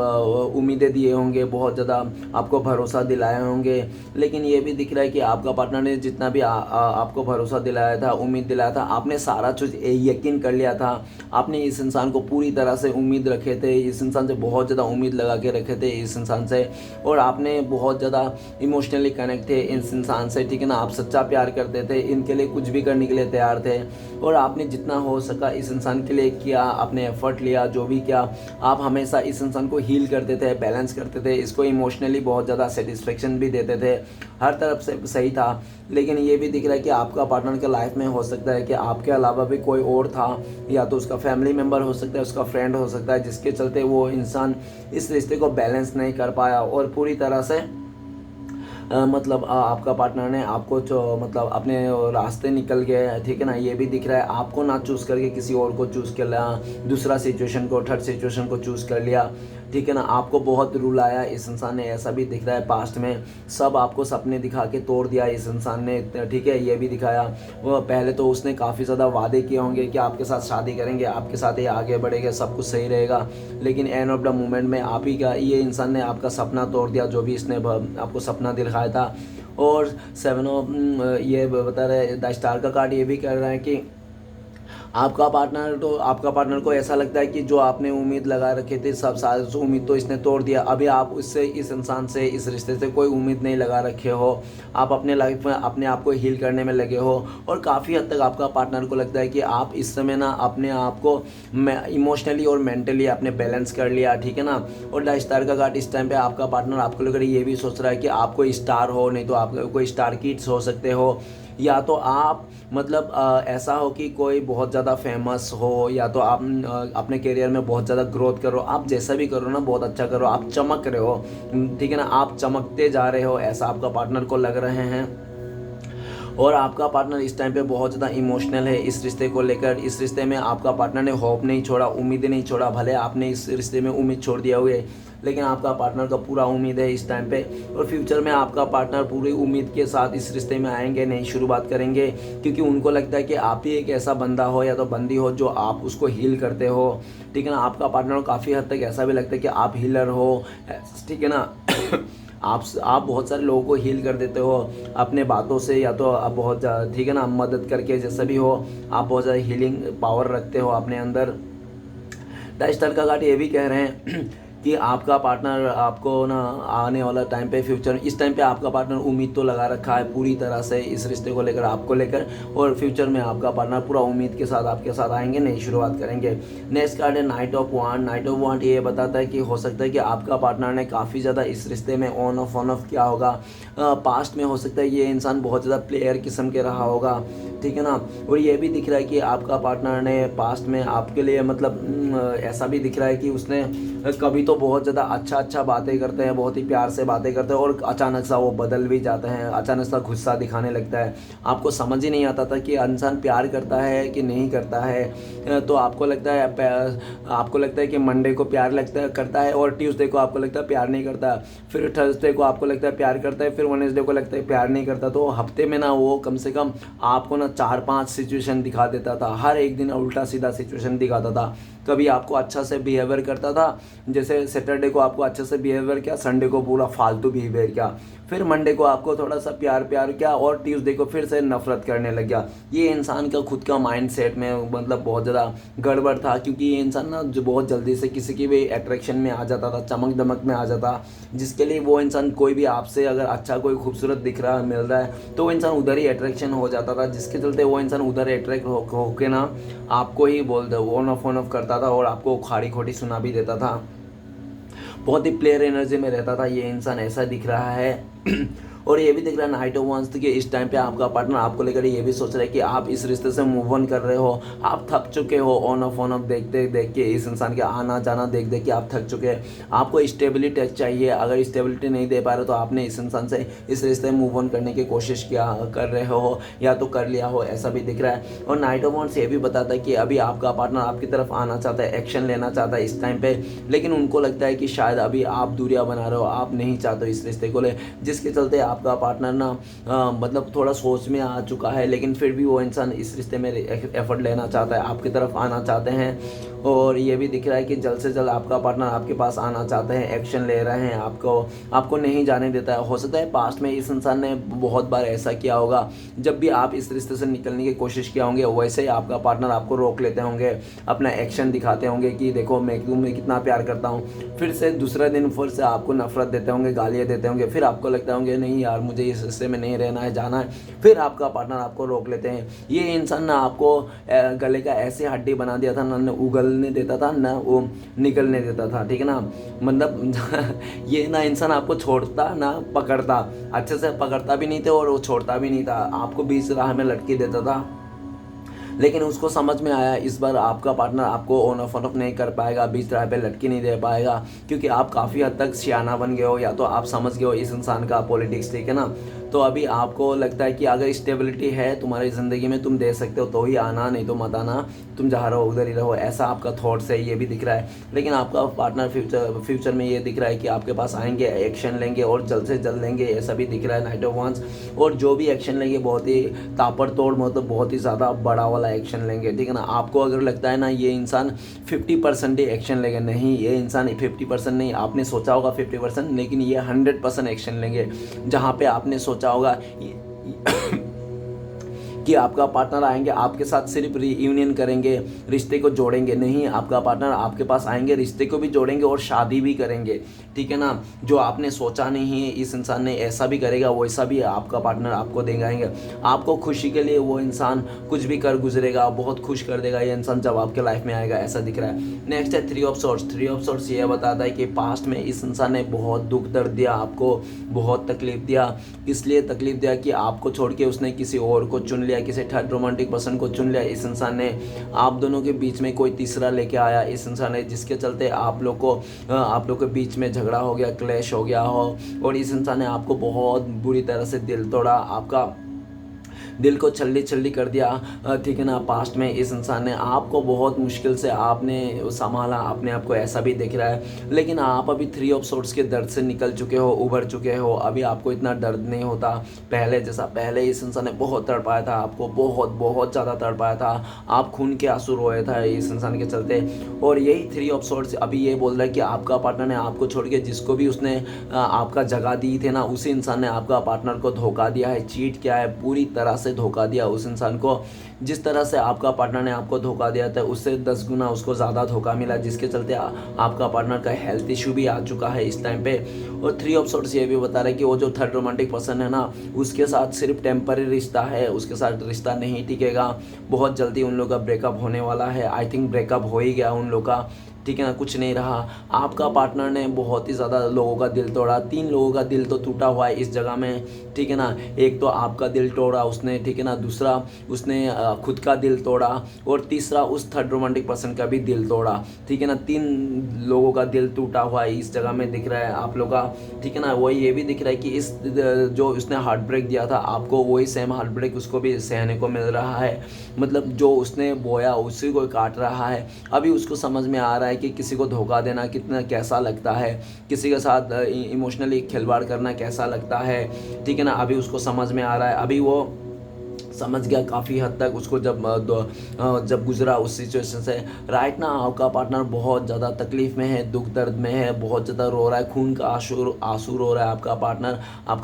उम्मीदें दिए होंगे, बहुत ज़्यादा आपको भरोसा दिलाए होंगे, लेकिन ये भी दिख रहा है कि आपका पार्टनर ने जितना भी आपको भरोसा दिलाया था, उम्मीद दिलाया था, आपने सारा चीज़ यकीन कर लिया था, आपने इस इंसान को पूरी तरह से उम्मीद रखे थे, इस इंसान से बहुत ज़्यादा उम्मीद लगा के रखे थे इस इंसान से, और आपने बहुत ज़्यादा इमोशनली कनेक्ट थे इस इंसान से, ठीक है ना। आप सच्चा प्यार करते थे, इनके लिए कुछ भी करने के लिए तैयार थे, और आपने जितना हो सका इस इंसान के लिए किया, आपने एफर्ट लिया, जो भी किया, आप हमेशा इस इंसान को हील करते थे, बैलेंस करते थे, इसको इमोशनली बहुत ज़्यादा सेटिस्फेक्शन भी देते थे, हर तरफ से सही था। लेकिन ये भी दिख रहा है कि आपका पार्टनर के लाइफ में हो सकता है कि आपके अलावा भी कोई और था, या तो उसका फैमिली मेम्बर हो सकता है, उसका फ्रेंड हो सकता है, जिसके चलते वो इंसान इस रिश्ते को बैलेंस नहीं कर पाया और पूरी तरह से मतलब आपका पार्टनर ने आपको जो मतलब अपने रास्ते निकल गए, ठीक है ना। ये भी दिख रहा है आपको ना चूज़ करके किसी और को चूज़ कर लिया, दूसरा सिचुएशन को, थर्ड सिचुएशन को चूज़ कर लिया, ठीक है ना। आपको बहुत रुलाया इस इंसान ने, ऐसा भी दिख रहा है। पास्ट में सब आपको सपने दिखा के तोड़ दिया इस इंसान ने, ठीक है। ये भी दिखाया वो पहले तो उसने काफ़ी ज़्यादा वादे किए होंगे कि आपके साथ शादी करेंगे, आपके साथ ये आगे बढ़ेंगे, सब कुछ सही रहेगा, लेकिन एंड ऑफ द मोमेंट में आप ही का ये इंसान ने आपका सपना तोड़ दिया, जो भी इसने आपको सपना दिखाया था। और 7 ऑफ ये बता रहे द स्टार का कार्ड ये भी कह रहा है कि आपका पार्टनर को ऐसा लगता है कि जो आपने उम्मीद लगा रखे थे सब सारी उम्मीद तो इसने तोड़ दिया, अभी आप उससे, इस इंसान से, इस रिश्ते से कोई उम्मीद नहीं लगा रखे हो, आप अपने लाइफ में अपने आप को हील करने में लगे हो, और काफ़ी हद तक आपका पार्टनर को लगता है कि आप इस समय ना अपने आप को इमोशनली और मेंटली आपने बैलेंस कर लिया, ठीक है ना। और द स्टार का कार्ड इस टाइम पे आपका पार्टनर आपको लेकर ये भी सोच रहा है कि आप कोई स्टार हो, नहीं तो आप कोई स्टार किड्स हो सकते हो, या तो आप मतलब ऐसा हो कि कोई बहुत ज़्यादा फेमस हो, या तो आप अपने करियर में बहुत ज़्यादा ग्रोथ करो, आप जैसा भी करो ना बहुत अच्छा करो, आप चमक रहे हो, ठीक है ना, आप चमकते जा रहे हो, ऐसा आपका पार्टनर को लग रहे हैं। और आपका पार्टनर इस टाइम पे बहुत ज़्यादा इमोशनल है इस रिश्ते को लेकर। इस रिश्ते में आपका पार्टनर ने होप नहीं छोड़ा, उम्मीद नहीं छोड़ा, भले आपने इस रिश्ते में उम्मीद छोड़ दिया हुए, लेकिन आपका पार्टनर का पूरा उम्मीद है इस टाइम पे। और फ्यूचर में आपका पार्टनर पूरी उम्मीद के साथ इस रिश्ते में आएंगे, नई शुरुआत करेंगे, क्योंकि उनको लगता है कि आप ही एक ऐसा बंदा हो या तो बंदी हो जो आप उसको हील करते हो, ठीक है ना। आपका पार्टनर को काफ़ी हद तक ऐसा भी लगता है कि आप हीलर हो, ठीक है ना। आप बहुत सारे लोगों को हील कर देते हो अपने बातों से, या तो आप बहुत ठीक है ना मदद करके, जैसा भी हो, आप बहुत ज़्यादा हीलिंग पावर रखते हो अपने अंदर। द स्टार का कार्ड ये भी कह रहे हैं कि आपका पार्टनर आपको ना आने वाला टाइम पे, फ्यूचर इस टाइम पे आपका पार्टनर उम्मीद तो लगा रखा है पूरी तरह से इस रिश्ते को लेकर, आपको लेकर, और फ्यूचर में आपका पार्टनर पूरा उम्मीद के साथ आपके साथ आएंगे, नई शुरुआत करेंगे। नेक्स्ट कार्ड है नाइट ऑफ वांड। नाइट ऑफ वांड ये बताता है कि हो सकता है कि आपका पार्टनर ने काफ़ी ज़्यादा इस रिश्ते में ऑन ऑफ किया होगा, पास्ट में हो सकता है ये इंसान बहुत ज़्यादा प्लेयर किस्म के रहा होगा, ठीक है ना। और ये भी दिख रहा है कि आपका पार्टनर ने पास्ट में आपके लिए मतलब ऐसा भी दिख रहा है कि उसने कभी तो तो बहुत ज़्यादा अच्छा बातें करते हैं, बहुत ही प्यार से बातें करते हैं और अचानक सा वो बदल भी जाते हैं, अचानक सा गुस्सा दिखाने लगता है। आपको समझ ही नहीं आता था कि इंसान प्यार करता है कि नहीं करता है। तो आपको लगता है कि मंडे को प्यार करता है और ट्यूसडे को आपको लगता है प्यार नहीं करता, फिर थर्सडे को आपको लगता है प्यार करता है, फिर वेडनेसडे को लगता है प्यार नहीं करता। तो हफ्ते में ना वो कम से कम आपको ना 4-5 सिचुएशन दिखा देता था, हर एक दिन उल्टा सीधा सिचुएशन दिखाता था। कभी आपको अच्छा से बिहेवियर करता था, जैसे सैटरडे को आपको अच्छे से बिहेवियर किया, संडे को पूरा फालतू बिहेवियर किया, फिर मंडे को आपको थोड़ा सा प्यार किया और ट्यूसडे को फिर से नफरत करने लग गया। ये इंसान का खुद का माइंड सेट में मतलब बहुत ज़्यादा गड़बड़ था, क्योंकि ये इंसान ना जो बहुत जल्दी से किसी की भी अट्रैक्शन में आ जाता था, चमक दमक में आ जाता, जिसके लिए वो इंसान कोई भी आपसे अगर अच्छा कोई खूबसूरत दिख रहा मिल रहा है तो वो इंसान उधर ही अट्रैक्शन हो जाता था, जिसके चलते वो इंसान उधर अट्रैक्ट होके ना आपको ही ऑन ऑफ करता था और आपको खाड़ी खोटी सुना भी देता था। बहुत ही प्लेयर एनर्जी में रहता था ये इंसान, ऐसा दिख रहा है। और ये भी दिख रहा है नाइट ऑफ वांस कि इस टाइम पे आपका पार्टनर आपको लेकर ये भी सोच रहा है कि आप इस रिश्ते से मूव ऑन कर रहे हो, आप थक चुके हो ऑन ऑफ देख के इस इंसान के आना जाना देख के आप थक चुके हैं, आपको स्टेबिलिटी चाहिए। अगर स्टेबिलिटी नहीं दे पा रहे तो आपने इस इंसान से इस रिश्ते में मूव ऑन करने की कोशिश कर रहे हो या तो कर लिया हो, ऐसा भी दिख रहा है। और नाइट ऑफ वांस ये भी बताता है कि अभी आपका पार्टनर आपकी तरफ आना चाहता है, एक्शन लेना चाहता है इस टाइम पे, लेकिन उनको लगता है कि शायद अभी आप दूरियां बना रहे हो, आप नहीं चाहते हो इस रिश्ते को ले, जिसके चलते आपका पार्टनर ना मतलब थोड़ा सोच में आ चुका है, लेकिन फिर भी वो इंसान इस रिश्ते में एफर्ट लेना चाहता है, आपकी तरफ आना चाहते हैं। और ये भी दिख रहा है कि जल्द से जल्द आपका पार्टनर आपके पास आना चाहते हैं, एक्शन ले रहे हैं, आपको नहीं जाने देता है। हो सकता है पास्ट में इस इंसान ने बहुत बार ऐसा किया होगा, जब भी आप इस रिश्ते से निकलने की कोशिश किया होंगे वैसे ही आपका पार्टनर आपको रोक लेते होंगे, अपना एक्शन दिखाते होंगे कि देखो मैं तुम्हें कितना प्यार करता हूँ, फिर से दूसरे दिन फिर से आपको नफरत देते होंगे, गालियाँ देते होंगे, फिर आपको लगता होंगे नहीं यार मुझे इस रिश्ते में नहीं रहना है, जाना है, फिर आपका पार्टनर आपको रोक लेते हैं। ये इंसान ना आपको गले का ऐसे हड्डी बना दिया था, ना उगलने देता था ना वो निकलने देता था, ठीक है ना। मतलब ये ना इंसान आपको छोड़ता ना पकड़ता, अच्छे से पकड़ता भी नहीं थे और वो छोड़ता भी नहीं था, आपको बीच राह में लटकी देता था। लेकिन उसको समझ में आया इस बार आपका पार्टनर आपको ऑन ऑफ नहीं कर पाएगा, बीच राह पे लटकी नहीं दे पाएगा, क्योंकि आप काफ़ी हद तक सियाना बन गए हो या तो आप समझ गए हो इस इंसान का पॉलिटिक्स, ठीक है ना। तो अभी आपको लगता है कि अगर स्टेबिलिटी है तुम्हारी ज़िंदगी में तुम दे सकते हो तो ही आना, नहीं तो मत आना, तुम जहाँ रहो उधर ही रहो, ऐसा आपका थॉट्स है, ये भी दिख रहा है। लेकिन आपका पार्टनर फ्यूचर में ये दिख रहा है कि आपके पास आएंगे, एक्शन लेंगे और जल्द से जल्द लेंगे, ऐसा भी दिख रहा है नाइट ऑफ वांस। और जो भी एक्शन लेंगे बहुत ही ताबड़तोड़, मतलब बहुत ही ज़्यादा बड़ा वाला एक्शन लेंगे, ठीक है ना। आपको अगर लगता है ना ये इंसान 50% ही एक्शन लेंगे, नहीं, ये इंसान 50% नहीं, आपने सोचा होगा 50%, लेकिन ये 100% एक्शन लेंगे। जहाँ पे आपने सोचा होगा कि आपका पार्टनर आएंगे आपके साथ सिर्फ रीयूनियन करेंगे, रिश्ते को जोड़ेंगे, नहीं, आपका पार्टनर आपके पास आएंगे, रिश्ते को भी जोड़ेंगे और शादी भी करेंगे, ठीक है ना। जो आपने सोचा नहीं है इस इंसान ने ऐसा भी करेगा, वैसा भी आपका पार्टनर आपको देंगे। आपको खुशी के लिए वो इंसान कुछ भी कर गुजरेगा, बहुत खुश कर देगा ये इंसान जब आपके लाइफ में आएगा, ऐसा दिख रहा है। नेक्स्ट है 3 ऑफ सॉर्ड्स। 3 ऑफ सॉर्ड्स ये बताता है कि पास्ट में इस इंसान ने बहुत दुख दर्द दिया, आपको बहुत तकलीफ दिया, इसलिए तकलीफ दिया कि आपको छोड़ के उसने किसी और को चुन लिया, किसी थर्ड रोमांटिक पर्सन को चुन लिया इस इंसान ने। आप दोनों के बीच में कोई तीसरा लेके आया इस इंसान ने, जिसके चलते आप लोग के बीच में झगड़ा हो गया, क्लैश हो गया हो, और इस इंसान ने आपको बहुत बुरी तरह से दिल तोड़ा, आपका दिल को छल्ली कर दिया, ठीक है ना। पास्ट में इस इंसान ने आपको बहुत मुश्किल से आपने संभाला अपने आप को, ऐसा भी दिख रहा है। लेकिन आप अभी 3 ऑफ सोर्ड्स के दर्द से निकल चुके हो, उभर चुके हो, अभी आपको इतना दर्द नहीं होता पहले जैसा। पहले इस इंसान ने बहुत तड़पाया था आपको, बहुत ज़्यादा तड़पाया था, आप खून के आंसू रोए थे इस इंसान के चलते। और यही 3 ऑफ सोर्ड्स अभी ये बोल रहा है कि आपका पार्टनर ने आपको छोड़ के, जिसको भी उसने आपका जगह दी थी ना, उसी इंसान ने आपका पार्टनर को धोखा दिया है, चीट किया है, पूरी तरह से धोखा दिया उस इंसान को। जिस तरह से आपका पार्टनर ने आपको धोखा दिया था उससे 10 गुना उसको ज़्यादा धोखा मिला, जिसके चलते आपका पार्टनर का हेल्थ इशू भी आ चुका है इस टाइम पे। और 3 ऑफ सोर्ड्स ये भी बता रहा है कि वो जो थर्ड रोमांटिक पर्सन है ना, उसके साथ सिर्फ टेम्पररी रिश्ता है, उसके साथ रिश्ता नहीं टिकेगा, बहुत जल्दी उन लोग का ब्रेकअप होने वाला है। आई थिंक ब्रेकअप हो ही गया उन लोग का, ठीक है ना, कुछ नहीं रहा। आपका पार्टनर ने बहुत ही ज़्यादा लोगों का दिल तोड़ा, 3 लोगों का दिल तो टूटा हुआ है इस जगह में, ठीक है ना। एक तो आपका दिल तोड़ा उसने, ठीक है ना, दूसरा उसने खुद का दिल तोड़ा, और तीसरा उस थर्ड रोमांटिक पर्सन का भी दिल तोड़ा, ठीक है ना। 3 लोगों का दिल टूटा हुआ है इस जगह में दिख रहा है आप लोग का, ठीक है ना। वही ये भी दिख रहा है कि इस जो उसने हार्ट ब्रेक दिया था आपको, वही सेम हार्ट ब्रेक उसको भी सहने को मिल रहा है। मतलब जो उसने बोया उसी को काट रहा है। अभी उसको समझ में आ रहा है कि किसी को धोखा देना कितना कैसा लगता है, किसी के साथ इमोशनली खिलवाड़ करना कैसा लगता है, ठीक है ना। अभी उसको समझ में आ रहा है, अभी वो समझ गया काफ़ी हद तक उसको, जब गुजरा उस सिचुएशन से। राइट ना आपका पार्टनर बहुत ज़्यादा तकलीफ़ में है, दुख दर्द में है, बहुत ज़्यादा रो रहा है, खून का आंसू रो रहा है आपका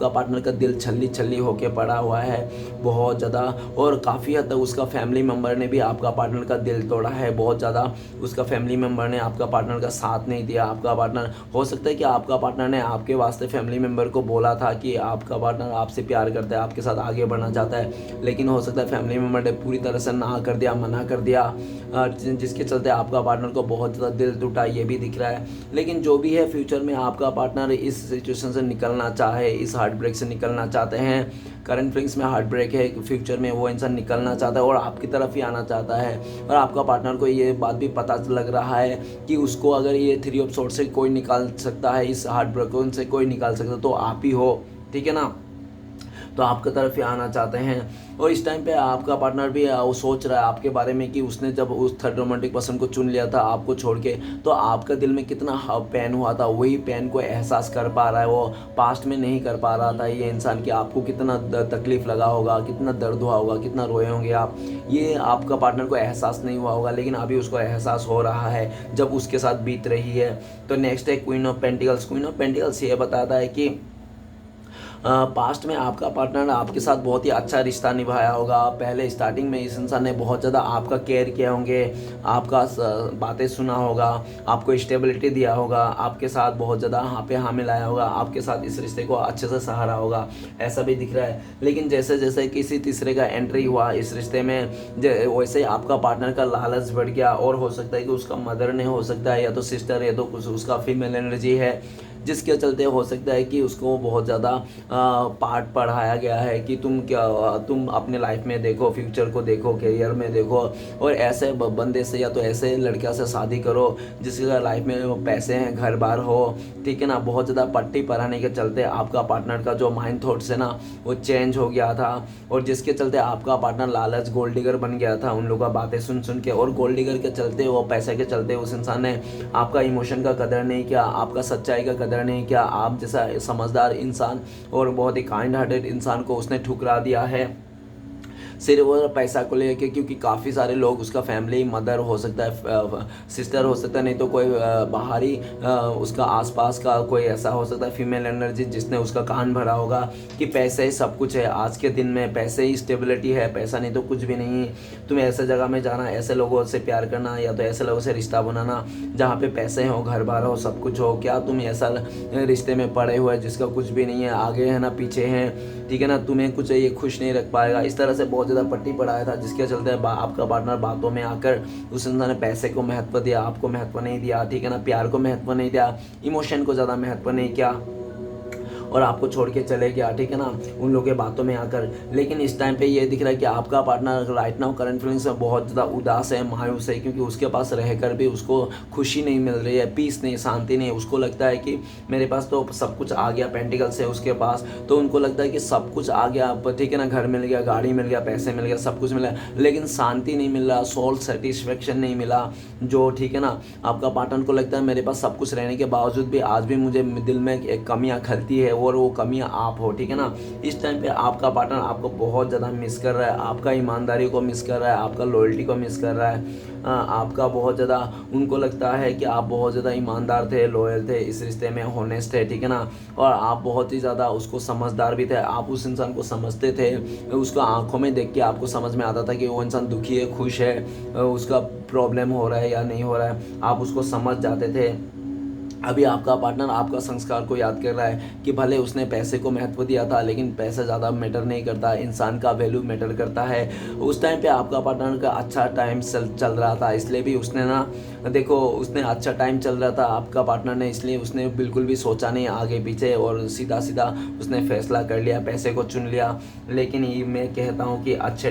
पार्टनर का दिल छल्ली छल्ली होके पड़ा हुआ है बहुत ज़्यादा। और काफ़ी हद तक उसका फैमिली मेम्बर ने भी आपका पार्टनर का दिल तोड़ा है बहुत ज़्यादा। उसका फैमिली मेम्बर ने आपका पार्टनर का साथ नहीं दिया। आपका पार्टनर, हो सकता है कि आपका पार्टनर ने आपके वास्ते फैमिली मेम्बर को बोला था कि आपका पार्टनर आपसे प्यार करता है, आपके साथ आगे बढ़ना चाहता है, लेकिन हो सकता है फैमिली मेम्बर ने पूरी तरह से ना कर दिया, मना कर दिया, जिसके चलते आपका पार्टनर को बहुत ज़्यादा दिल टूटा, ये भी दिख रहा है। लेकिन जो भी है, फ्यूचर में आपका पार्टनर इस सिचुएशन से निकलना चाहे, इस हार्ट ब्रेक से निकलना चाहते हैं। करंट फीलिंग्स में हार्ट ब्रेक है, फ्यूचर में वो इंसान निकलना चाहता है और आपकी तरफ ही आना चाहता है। और आपका पार्टनर को ये बात भी पता लग रहा है कि उसको अगर ये 3 ऑफ सोर्स से कोई निकाल सकता है, इस हार्ट ब्रेक से कोई निकाल सकता तो आप ही हो, ठीक है ना। तो आपकी तरफ ही आना चाहते हैं। और इस टाइम पे आपका पार्टनर भी वो सोच रहा है आपके बारे में कि उसने जब उस थर्ड रोमांटिक पर्सन को चुन लिया था आपको छोड़ के, तो आपका दिल में कितना पेन हुआ था, वही पेन को एहसास कर पा रहा है वो, पास्ट में नहीं कर पा रहा था ये इंसान, कि आपको कितना तकलीफ लगा होगा, कितना दर्द हुआ होगा, कितना रोए होंगे आप। ये आपका पार्टनर को एहसास नहीं हुआ होगा, लेकिन अभी उसको एहसास हो रहा है जब उसके साथ बीत रही है। तो नेक्स्ट है queen of pentacles. Queen of pentacles ये बताता है कि पास्ट में आपका पार्टनर आपके साथ बहुत ही अच्छा रिश्ता निभाया होगा। पहले स्टार्टिंग में इस इंसान ने बहुत ज़्यादा आपका केयर किया होंगे, आपका बातें सुना होगा, आपको स्टेबिलिटी दिया होगा, आपके साथ बहुत ज़्यादा हाँ पे हाँ मिलाया होगा, आपके साथ इस रिश्ते को अच्छे से सहारा होगा, ऐसा भी दिख रहा है। लेकिन जैसे जैसे किसी तीसरे का एंट्री हुआ इस रिश्ते में, वैसे ही आपका पार्टनर का लालच बढ़ गया। और हो सकता है कि उसका मदर ने, हो सकता है या तो सिस्टर, या तो कुछ उसका फीमेल एनर्जी है, जिसके चलते हो सकता है कि उसको बहुत ज़्यादा पार्ट पढ़ाया गया है कि तुम अपने लाइफ में देखो, फ्यूचर को देखो, करियर में देखो, और ऐसे बंदे से या तो ऐसे लड़कियां से शादी करो जिसके लाइफ में पैसे हैं, घर बार हो, ठीक है ना। बहुत ज़्यादा पट्टी पढ़ाने के चलते आपका पार्टनर का जो माइंड थॉट्स है ना वो चेंज हो गया था, और जिसके चलते आपका पार्टनर लालच गोल्ड डिगर बन गया था उन लोगों का बातें सुन सुन के। और गोल्ड डिगर के चलते, वो पैसे के चलते, उस इंसान ने आपका इमोशन का कदर नहीं किया, आपका सच्चाई का कदर नहीं किया। आप जैसा समझदार इंसान और बहुत ही काइंड हार्टेड इंसान को उसने ठुकरा दिया है सिर्फ वो पैसा को लेके, क्योंकि काफ़ी सारे लोग, उसका फैमिली, मदर हो सकता है, सिस्टर हो सकता है, नहीं तो कोई बाहरी उसका आसपास का कोई ऐसा हो सकता है फीमेल एनर्जी जिसने उसका कान भरा होगा कि पैसे ही सब कुछ है, आज के दिन में पैसे ही स्टेबिलिटी है, पैसा नहीं तो कुछ भी नहीं। तुम्हें ऐसे जगह में जाना, ऐसे लोगों से प्यार करना, या तो ऐसे लोगों से रिश्ता बनाना जहाँ पे पैसे हो, घर बार हो, सब कुछ हो। क्या तुम ऐसा रिश्ते में पड़े हुए जिसका कुछ भी नहीं है, आगे है ना पीछे हैं, ठीक है ना, तुम्हें कुछ ये खुश नहीं रख पाएगा। इस तरह से बहुत ज़्यादा पट्टी पढ़ाया था, जिसके चलते आपका पार्टनर बातों में आकर उस इंसान ने पैसे को महत्व दिया, आपको महत्व नहीं दिया, ठीक है ना, प्यार को महत्व नहीं दिया, इमोशन को ज़्यादा महत्व नहीं किया, और आपको छोड़ के चले गया, ठीक है ना, उन लोगों के बातों में आकर। लेकिन इस टाइम पे ये दिख रहा है कि आपका partner right now current feelings में बहुत ज़्यादा उदास है, मायूस है, क्योंकि उसके पास रहकर भी उसको खुशी नहीं मिल रही है, पीस नहीं, शांति नहीं। उसको लगता है कि मेरे पास तो सब कुछ आ गया, पेंटिकल्स है उसके पास, तो उनको लगता है कि सब कुछ आ गया, ठीक है ना, घर मिल गया, गाड़ी मिल गया, पैसे मिल गया, सब कुछ मिला, लेकिन शांति नहीं मिल रहा, सोल सेटिस्फेक्शन नहीं मिला, जो, ठीक है ना। आपका पार्टनर को लगता है मेरे पास सब कुछ रहने के बावजूद भी आज भी मुझे दिल में एक कमियाँ खलती है, और वो कमियां आप हो, ठीक है ना। इस टाइम पे आपका पार्टनर आपको बहुत ज़्यादा मिस कर रहा है, आपका ईमानदारी को मिस कर रहा है, आपका लॉयल्टी को मिस कर रहा है, आपका बहुत ज़्यादा, उनको लगता है कि आप बहुत ज़्यादा ईमानदार थे, लॉयल थे, इस रिश्ते में होनेस्ट थे, ठीक है ना, और आप बहुत ही ज़्यादा उसको समझदार भी थे, आप उस इंसान को समझते थे, उसको आंखों में देख के आपको समझ में आता था कि वो इंसान दुखी है, खुश है, उसका प्रॉब्लम हो रहा है या नहीं हो रहा है, आप उसको समझ जाते थे। अभी आपका पार्टनर आपका संस्कार को याद कर रहा है कि भले उसने पैसे को महत्व दिया था, लेकिन पैसा ज़्यादा मैटर नहीं करता, इंसान का वैल्यू मैटर करता है। उस टाइम पे आपका पार्टनर का अच्छा टाइम चल रहा था, इसलिए भी उसने ना, देखो उसने अच्छा टाइम चल रहा था आपका पार्टनर ने, इसलिए उसने बिल्कुल भी सोचा नहीं आगे पीछे और सीधा सीधा उसने फैसला कर लिया, पैसे को चुन लिया। लेकिन ये मैं कहता हूँ कि अच्छा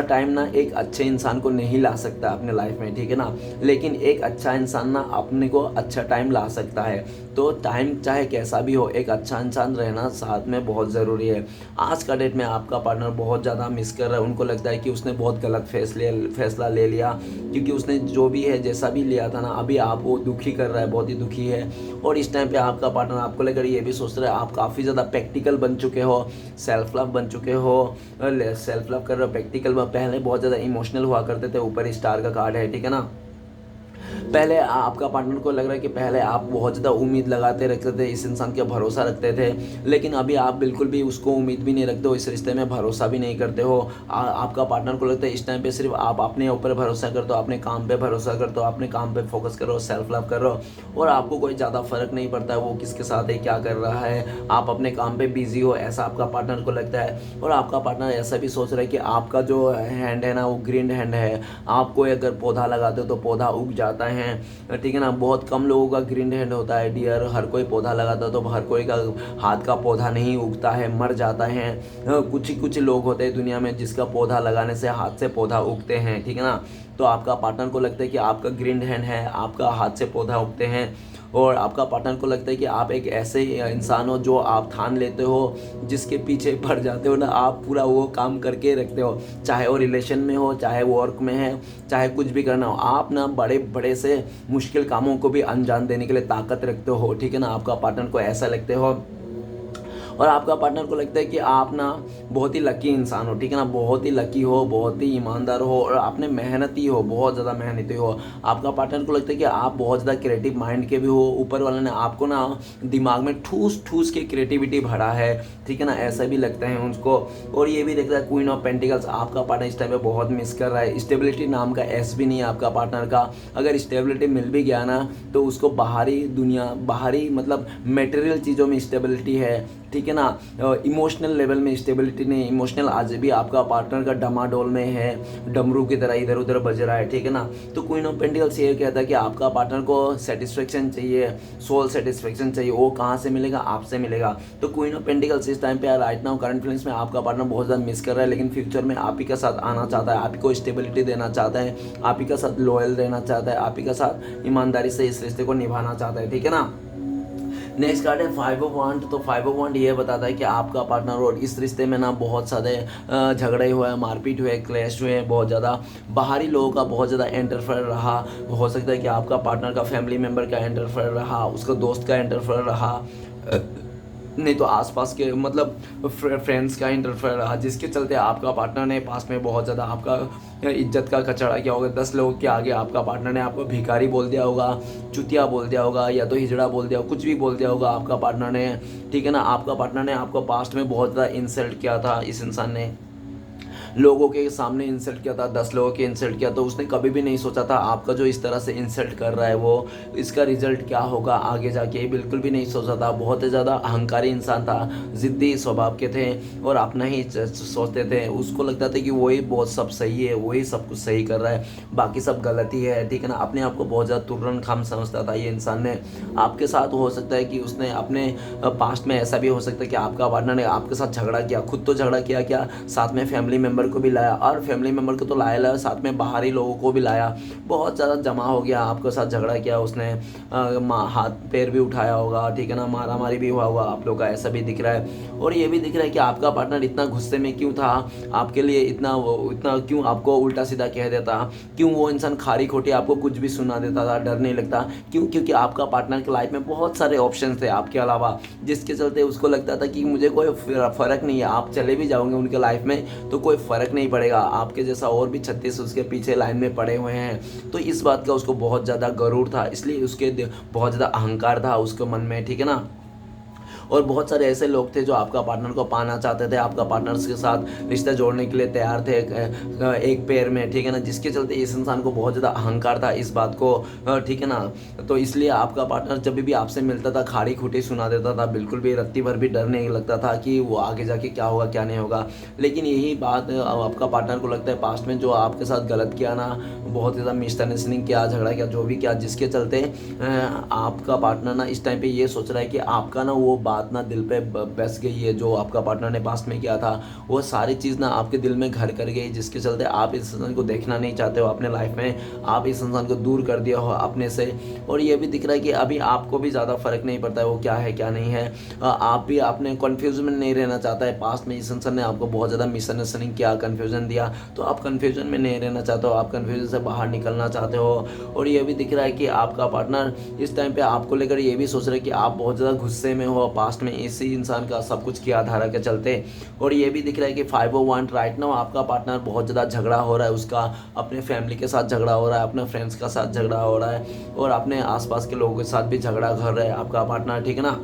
टाइम ना एक अच्छे इंसान को नहीं ला सकता अपने लाइफ में, ठीक है ना, लेकिन एक अच्छा इंसान ना अपने को अच्छा टाइम ला सकता है। तो टाइम चाहे कैसा भी हो, एक अच्छा इंसान रहना साथ में बहुत ज़रूरी है। आज का डेट में आपका पार्टनर बहुत ज़्यादा मिस कर रहा है, उनको लगता है कि उसने बहुत गलत फैसला ले लिया, क्योंकि उसने जो भी है जैसा भी लिया था ना, अभी आप वो दुखी कर रहा है, बहुत ही दुखी है। और इस टाइम पे आपका पार्टनर आपको लेकर ये भी सोच रहा है, आप काफ़ी ज़्यादा प्रैक्टिकल बन चुके हो, सेल्फ लव बन चुके हो, सेल्फ लव कर रहे हो, प्रैक्टिकल में पहले बहुत ज़्यादा इमोशनल हुआ करते थे, ऊपर स्टार का कार्ड है, ठीक है ना। पहले आपका पार्टनर को लग रहा है कि पहले आप बहुत ज़्यादा उम्मीद लगाते रखते थे, इस इंसान के भरोसा रखते थे, लेकिन अभी आप बिल्कुल भी उसको उम्मीद भी नहीं रखते हो, इस रिश्ते में भरोसा भी नहीं करते हो। आपका पार्टनर को लगता है इस टाइम पे सिर्फ आप अपने ऊपर भरोसा करते हो, अपने काम पे भरोसा करते हो, अपने काम पे फोकस करो, सेल्फ लव करो, और आपको कोई ज़्यादा फर्क नहीं पड़ता है वो किसके साथ है, क्या कर रहा है, आप अपने काम पे बिजी हो, ऐसा आपका पार्टनर को लगता है। और आपका पार्टनर ऐसा भी सोच रहा है कि आपका जो हैंड है ना वो ग्रीन हैंड है, आप कोई अगर पौधा लगाते हो तो पौधा उग जाता है, ठीक है ना। बहुत कम लोगों का ग्रीन हैंड होता है डियर, हर कोई पौधा लगाता है तो हर कोई का हाथ का पौधा नहीं उगता है, मर जाता है। कुछ ही कुछ लोग होते हैं दुनिया में जिसका पौधा लगाने से हाथ से पौधा उगते हैं, ठीक है ना। तो आपका पार्टनर को लगता है कि आपका ग्रीन हैंड है, आपका हाथ से पौधा उगते हैं, और आपका पार्टनर को लगता है कि आप एक ऐसे इंसान हो जो आप ठान लेते हो, जिसके पीछे पड़ जाते हो ना, आप पूरा वो काम करके रखते हो, चाहे वो रिलेशन में हो, चाहे वो वर्क में है, चाहे कुछ भी करना हो, आप ना बड़े बड़े से मुश्किल कामों को भी अंजाम देने के लिए ताकत रखते हो, ठीक है ना। आपका पार्टनर को ऐसा लगते हो, और आपका पार्टनर को लगता है कि आप ना बहुत ही लकी इंसान हो, ठीक है ना, बहुत ही लकी हो, बहुत ही ईमानदार हो, और आपने मेहनती हो, बहुत ज़्यादा मेहनती हो। आपका पार्टनर को लगता है कि आप बहुत ज़्यादा क्रिएटिव माइंड के भी हो, ऊपर वाले ने आपको ना दिमाग में ठूस ठूस के क्रिएटिविटी भरा है, ठीक है ना, ऐसा भी लगता है उनको। और ये भी देखता है क्वीन ऑफ पेंटिकल्स, आपका पार्टनर इस टाइम पे बहुत मिस कर रहा है, स्टेबिलिटी नाम का एस भी नहीं है आपका पार्टनर का। अगर स्टेबिलिटी मिल भी गया ना तो उसको बाहरी दुनिया, बाहरी मतलब मटेरियल चीज़ों में स्टेबिलिटी है, ठीक है ना, इमोशनल लेवल में स्टेबिलिटी नहीं। इमोशनल आज भी आपका पार्टनर का डमाडोल में है, डमरू की तरह इधर उधर बज रहा है, ठीक है ना। तो क्वीन ऑफ पेंटिकल्स ये कहता है कि आपका पार्टनर को सेटिस्फेक्शन चाहिए, सोल सेटिस्फेक्शन चाहिए, वो कहाँ से मिलेगा, आपसे मिलेगा। तो क्वीन ऑफ पेंटिकल्स इस टाइम पे राइट नाउ करंट फीलिंग्स में आपका पार्टनर बहुत ज़्यादा मिस कर रहा है, लेकिन फ्यूचर में आप ही के साथ आना चाहता है, आप ही को स्टेबिलिटी देना चाहता है, आप ही के साथ लॉयल रहना चाहता है, आप ही के साथ ईमानदारी से इस रिश्ते को निभाना चाहता है, ठीक है ना। नेक्स्ट कार्ड है 5 ऑफ वांड। तो 5 ऑफ वांड ये बताता है कि आपका पार्टनर और इस रिश्ते में ना बहुत सारे झगड़े हुए, मारपीट हुए, क्लैश हुए, बहुत ज़्यादा बाहरी लोगों का बहुत ज़्यादा इंटरफेयर रहा। हो सकता है कि आपका पार्टनर का फैमिली मेम्बर का इंटरफेयर रहा, उसका दोस्त का इंटरफेयर रहा, नहीं तो आसपास के मतलब फ्रेंड्स का इंटरफेयर रहा, जिसके चलते आपका पार्टनर ने पास में बहुत ज़्यादा आपका इज्जत का कचड़ा किया होगा। 10 लोगों के आगे आपका पार्टनर ने आपको भिखारी बोल दिया होगा, चुतिया बोल दिया होगा, या तो हिजड़ा बोल दिया, कुछ भी बोल दिया होगा आपका पार्टनर ने, ठीक है ना। आपका पार्टनर ने आपको पास्ट में बहुत ज़्यादा इंसल्ट किया था, इस इंसान ने लोगों के सामने इंसल्ट किया था, 10 लोगों के इंसल्ट किया, तो उसने कभी भी नहीं सोचा था आपका जो इस तरह से इंसल्ट कर रहा है वो इसका रिजल्ट क्या होगा आगे जाके, बिल्कुल भी नहीं सोचा था। बहुत ही ज़्यादा अहंकारी इंसान था, ज़िद्दी स्वभाव के थे, और अपना ही सोचते थे, उसको लगता था कि वही बहुत सब सही है, वही सब कुछ सही कर रहा है, बाकी सब गलत ही है, ठीक है ना। अपने आप को बहुत ज़्यादा तुरन खाम समझता था ये इंसान ने। आपके साथ हो सकता है कि उसने अपने पास्ट में ऐसा भी हो सकता है कि आपका पार्टनर ने आपके साथ झगड़ा किया, खुद तो झगड़ा किया, क्या साथ में फैमिली मेम्बर को भी लाया, और फैमिली मेम्बर को तो लाया साथ में बाहरी लोगों को भी लाया, बहुत ज़्यादा जमा हो गया, आपके साथ झगड़ा किया उसने, हाथ पैर भी उठाया होगा, ठीक है ना, मारा मारी भी हुआ होगा आप लोग का, ऐसा भी दिख रहा है। और ये भी दिख रहा है कि आपका पार्टनर इतना गुस्से में क्यों था, आपके लिए इतना क्यों आपको उल्टा सीधा कह देता, क्यों वो इंसान खारी खोटी आपको कुछ भी सुना देता था, डर नहीं लगता क्यों, क्योंकि आपका पार्टनर की लाइफ में बहुत सारे ऑप्शन थे आपके अलावा, जिसके चलते उसको लगता था कि मुझे कोई फ़र्क नहीं है, आप चले भी जाओगे उनके लाइफ में तो कोई फ़र्क नहीं पड़ेगा, आपके जैसा और भी 36 उसके पीछे लाइन में पड़े हुए हैं। तो इस बात का उसको बहुत ज़्यादा गरूर था, इसलिए उसके बहुत ज़्यादा अहंकार था उसके मन में, ठीक है ना। और बहुत सारे ऐसे लोग थे जो आपका पार्टनर को पाना चाहते थे, आपका पार्टनर्स के साथ रिश्ता जोड़ने के लिए तैयार थे एक पैर में, ठीक है ना, जिसके चलते इस इंसान को बहुत ज़्यादा अहंकार था इस बात को, ठीक है ना। तो इसलिए आपका पार्टनर जब भी आपसे मिलता था खाड़ी खुटी सुना देता था, बिल्कुल भी रत्ती भर भी डर नहीं लगता था कि वो आगे जाके क्या होगा क्या नहीं होगा। लेकिन यही बात आपका पार्टनर को लगता है पास्ट में जो आपके साथ गलत किया ना, बहुत ज़्यादा मिसअंडरस्टैंडिंग किया, झगड़ा किया, जो भी किया, जिसके चलते आपका पार्टनर ना इस टाइम पे ये सोच रहा है कि आपका ना वो बात ना दिल पे बस गई है, जो आपका पार्टनर ने पास्ट में किया था वो सारी चीज़ ना आपके दिल में घर कर गई, जिसके चलते आप इस इंसान को देखना नहीं चाहते हो अपने लाइफ में, आप इस इंसान को दूर कर दिया हो अपने से। और ये भी दिख रहा है कि अभी आपको भी ज़्यादा फर्क नहीं पड़ता है वो क्या है क्या नहीं है, आप भी आपने कन्फ्यूजन में नहीं रहना चाहता है। पास्ट में इस इंसान ने आपको बहुत ज़्यादा मिसअंडरस्टैंडिंग किया, कन्फ्यूजन दिया, तो आप कन्फ्यूजन में नहीं रहना चाहते हो, आप कन्फ्यूजन से बाहर निकलना चाहते हो। और ये भी दिख रहा है कि आपका पार्टनर इस टाइम पे आपको लेकर ये भी सोच रहे हैं कि आप बहुत ज़्यादा गुस्से में हो पास्ट में इसी इंसान का सब कुछ किया धारा के चलते। और ये भी दिख रहा है कि 501 राइट नाउ आपका पार्टनर बहुत ज़्यादा झगड़ा हो रहा है, उसका अपने फैमिली के साथ झगड़ा हो रहा है, अपने फ्रेंड्स के साथ झगड़ा हो रहा है, और अपने आसपास के लोगों के साथ भी झगड़ा कर रहा है आपका पार्टनर, ठीक है ना।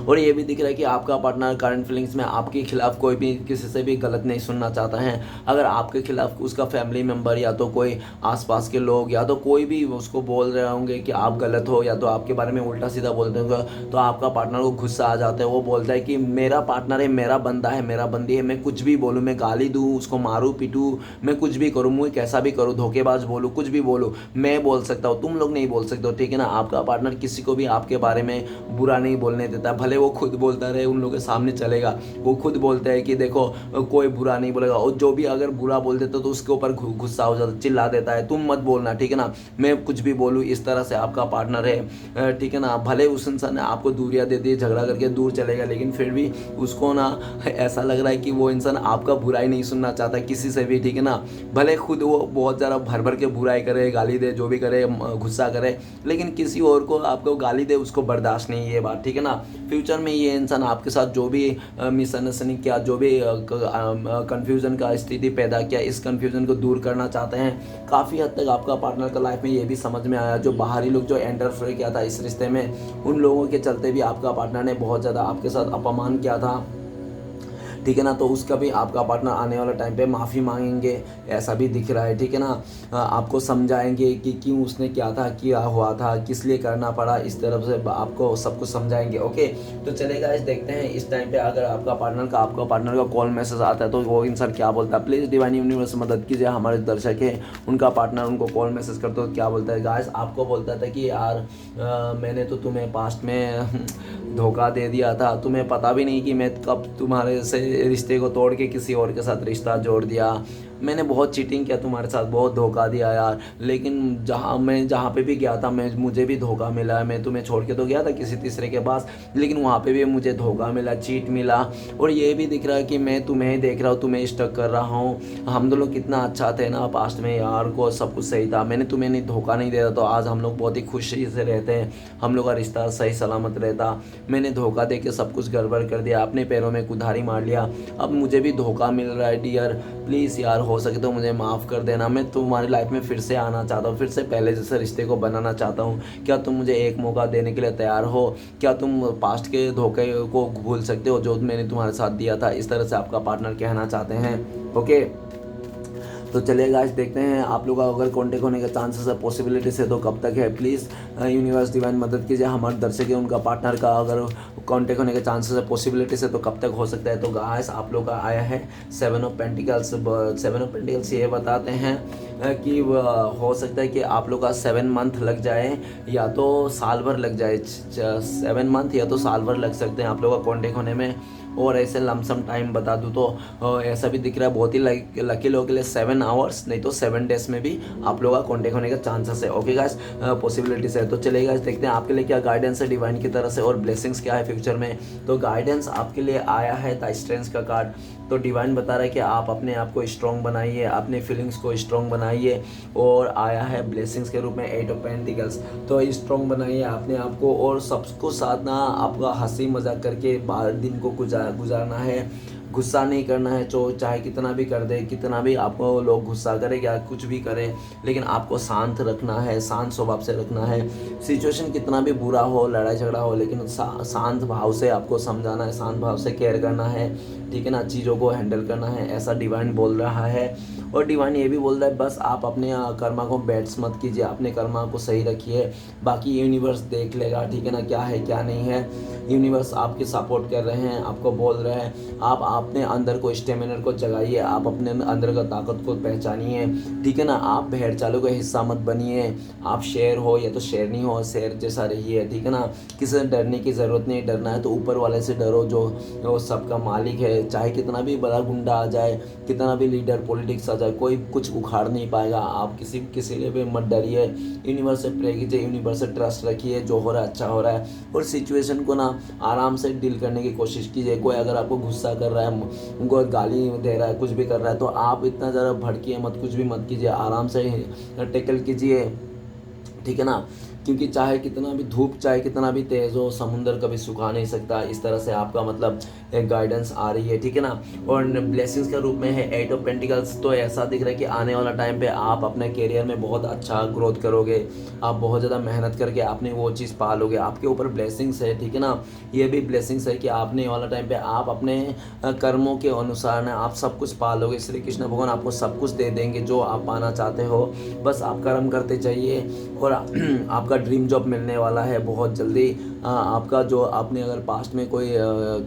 और ये भी दिख रहा है कि आपका पार्टनर करंट फीलिंग्स में आपके खिलाफ कोई भी किसी से भी गलत नहीं सुनना चाहता है। अगर आपके खिलाफ उसका फैमिली मेम्बर या तो कोई आसपास के लोग या तो कोई भी उसको बोल रहे होंगे कि आप गलत हो, या तो आपके बारे में उल्टा सीधा बोलते होंगे, तो आपका पार्टनर को गुस्सा आ जाता है। वो बोलता है कि मेरा पार्टनर है, मेरा बंदा है, मेरा बंदी है, मैं कुछ भी बोलूँ, मैं गाली दूँ, उसको मारूँ पीटूँ, मैं कुछ भी करूँ, मुझे कैसा भी करूँ, धोखेबाज बोलूँ, कुछ भी बोलूँ, मैं बोल सकता हूँ, तुम लोग नहीं बोल सकते हो, ठीक है ना। आपका पार्टनर किसी को भी आपके बारे में बुरा नहीं बोलने देता, भले वो खुद बोलता रहे उन लोगों के सामने चलेगा, वो खुद बोलता है कि देखो कोई बुरा नहीं बोलेगा, और जो भी अगर बुरा बोल देता तो उसके ऊपर गुस्सा हो जाता, चिल्ला देता है, तुम मत बोलना, ठीक है ना, मैं कुछ भी बोलूँ, इस तरह से आपका पार्टनर है, ठीक है ना। भले उस इंसान ने आपको दूरियां दे दी, झगड़ा करके दूर चलेगा, लेकिन फिर भी उसको ना ऐसा लग रहा है कि वो इंसान आपका बुराई नहीं सुनना चाहता किसी से भी, ठीक है ना। भले खुद वो बहुत ज़्यादा भर भर के बुराई करे, गाली दे, जो भी करे, गुस्सा करे, लेकिन किसी और को आपको गाली दे उसको बर्दाश्त नहीं है ये बात, ठीक है ना। फ्यूचर में ये इंसान आपके साथ जो भी मिसअंडरस्टैंडिंग किया, जो भी कन्फ्यूज़न का स्थिति पैदा किया, इस कन्फ्यूज़न को दूर करना चाहते हैं। काफ़ी हद तक आपका पार्टनर का लाइफ में ये भी समझ में आया, जो बाहरी लोग जो इंटरफेयर किया था इस रिश्ते में, उन लोगों के चलते भी आपका पार्टनर ने बहुत ज़्यादा आपके साथ अपमान किया था, ठीक है ना। तो उसका भी आपका पार्टनर आने वाला टाइम पे माफ़ी मांगेंगे, ऐसा भी दिख रहा है, ठीक है ना। आपको समझाएंगे कि क्यों उसने क्या था, क्या हुआ था, किस लिए करना पड़ा, इस तरफ से आपको सब कुछ समझाएंगे। ओके, तो चलेगा, इस देखते हैं इस टाइम पे अगर आपका पार्टनर का कॉल मैसेज आता है तो वो इंसान क्या बोलता है। प्लीज़ डिवाइन यूनिवर्स मदद कीजिए, हमारे दर्शक हैं उनका पार्टनर उनको कॉल मैसेज करते हो क्या बोलता है। गाइस आपको बोलता था कि यार मैंने तो तुम्हें पास्ट में धोखा दे दिया था, तुम्हें पता भी नहीं कि मैं कब तुम्हारे से रिश्ते को तोड़ के किसी और के साथ रिश्ता जोड़ दिया, मैंने बहुत चीटिंग किया तुम्हारे साथ, बहुत धोखा दिया यार, लेकिन जहाँ पे भी गया था मुझे भी धोखा मिला। मैं तुम्हें छोड़ के तो गया था किसी तीसरे के पास, लेकिन वहाँ पे भी मुझे धोखा मिला, चीट मिला। और ये भी दिख रहा है कि मैं तुम्हें देख रहा हूँ, तुम्हें स्टक कर रहा हूँ। हम दोनों कितना अच्छा थे ना पास्ट में यार, को सब कुछ सही था, मैंने तुम्हें नहीं धोखा नहीं दिया, तो आज हम लोग बहुत ही खुशी से रहते हैं, हम लोग का रिश्ता सही सलामत रहता। मैंने धोखा दे के सब कुछ गड़बड़ कर दिया, अपने पैरों में कुल्हाड़ी मार लिया, अब मुझे भी धोखा मिल रहा है। डियर प्लीज़ यार, हो सके तो मुझे माफ़ कर देना, मैं तुम्हारी लाइफ में फिर से आना चाहता हूँ, फिर से पहले जैसे रिश्ते को बनाना चाहता हूँ। क्या तुम मुझे एक मौका देने के लिए तैयार हो? क्या तुम पास्ट के धोखे को भूल सकते हो जो मैंने तुम्हारे साथ दिया था? इस तरह से आपका पार्टनर कहना चाहते हैं। ओके, तो चलिए गाइस देखते हैं आप लोग का अगर कॉन्टेक्ट होने का चांसेस है, पॉसिबिलिटीज है, तो कब तक है। प्लीज़ यूनिवर्स डिवाइन मदद कीजिए, हमारे दर्शक है उनका पार्टनर का अगर कॉन्टेक्ट होने के चांसेस है, पॉसिबिलिटीज है, तो कब तक हो सकता है। तो गाइस आप लोग का आया है 7 ऑफ पेंटिकल्स। 7 ऑफ पेंटिकल्स ये बताते हैं कि हो सकता है कि आप लोग का 7 मंथ लग जाए या तो साल भर लग जाए, 7 मंथ या तो साल भर लग सकते हैं आप लोग का कॉन्टेक्ट होने में। और ऐसे लमसम टाइम बता दूँ तो ऐसा भी दिख रहा है बहुत ही लकी लोगों के लिए 7 आवर्स नहीं तो 7 डेज में भी आप लोगों का कॉन्टेक्ट होने का चांसेस है। ओके गाइस, पॉसिबिलिटीज है। तो चलिए गाइस देखते हैं आपके लिए क्या गाइडेंस है डिवाइन की तरफ से और ब्लेसिंग्स क्या है फ्यूचर में। तो गाइडेंस आपके लिए आया है द स्ट्रेंथ का कार्ड। तो डिवाइन बता रहा है कि आप अपने आप को स्ट्रॉन्ग बनाइए, अपने फीलिंग्स को स्ट्रॉन्ग बनाइए। और आया है ब्लेसिंग्स के रूप में 8 ऑफ पेंटिकल्स। तो स्ट्रॉन्ग बनाइए अपने आप को और सबको साथ ना आपका हंसी मजाक करके दिन को गुजारना है। गुस्सा नहीं करना है, जो चाहे कितना भी कर दे, कितना भी आपको लोग गुस्सा करे या कुछ भी करें, लेकिन आपको शांत रखना है, शांत स्वभाव से रखना है। सिचुएशन कितना भी बुरा हो, लड़ाई झगड़ा हो, लेकिन शांत भाव से आपको समझाना है, शांत भाव से केयर करना है, ठीक है ना, चीज़ों को हैंडल करना है, ऐसा डिवाइन बोल रहा है। और डिवाइन ये भी बोल रहा है बस आप अपने कर्मा को बैट्स मत कीजिए, अपने कर्मा को सही रखिए, बाकी यूनिवर्स देख लेगा, ठीक है ना, क्या है क्या नहीं है। यूनिवर्स आपके सपोर्ट कर रहे हैं, आपको बोल रहे हैं आप अपने अंदर को स्टेमिनर को जगाइए, आप अपने अंदर का ताकत को पहचानिए, ठीक है ना। आप भेड़ चालों का हिस्सा मत बनिए, आप शेर हो या तो शेरनी हो, शेर जैसा रहिए, ठीक है ना। किसी से डरने की ज़रूरत नहीं, डरना है तो ऊपर वाले से डरो जो वो सबका मालिक है। चाहे कितना भी बड़ा गुंडा आ जाए, कितना भी लीडर पॉलिटिक्स आ जाए, कोई कुछ उखाड़ नहीं पाएगा। आप किसी लिए भी मत डरिए, यूनिवर्स से प्रे कीजिए, यूनिवर्स से ट्रस्ट रखिए, जो हो रहा है अच्छा हो रहा है। और सिचुएशन को ना आराम से डील करने की कोशिश कीजिए। कोई अगर आपको गुस्सा कर रहा है, उनको गाली दे रहा है, कुछ भी कर रहा है, तो आप इतना ज़्यादा भड़किए मत, कुछ भी मत कीजिए, आराम से टैकल कीजिए, ठीक है ना। क्योंकि चाहे कितना भी धूप, चाहे कितना भी तेज़ हो, समुंदर कभी सुखा नहीं सकता। इस तरह से आपका मतलब एक गाइडेंस आ रही है, ठीक है ना। और ब्लेसिंग्स के रूप में है 8 ऑफ पेंटिकल्स। तो ऐसा दिख रहा है कि आने वाला टाइम पे आप अपने करियर में बहुत अच्छा ग्रोथ करोगे, आप बहुत ज़्यादा मेहनत करके आपने वो चीज़ पा लोगे, आपके ऊपर ब्लेसिंग्स है, ठीक है ना। ये भी ब्लेसिंग्स है कि आपने वाला टाइम पे आप अपने कर्मों के अनुसार ना आप सब कुछ पा लोगे। श्री कृष्ण भगवान आपको सब कुछ दे देंगे जो आप पाना चाहते हो, बस आप कर्म करते जाइए। और आपका ड्रीम जॉब मिलने वाला है बहुत जल्दी। आपका जो आपने अगर पास्ट में कोई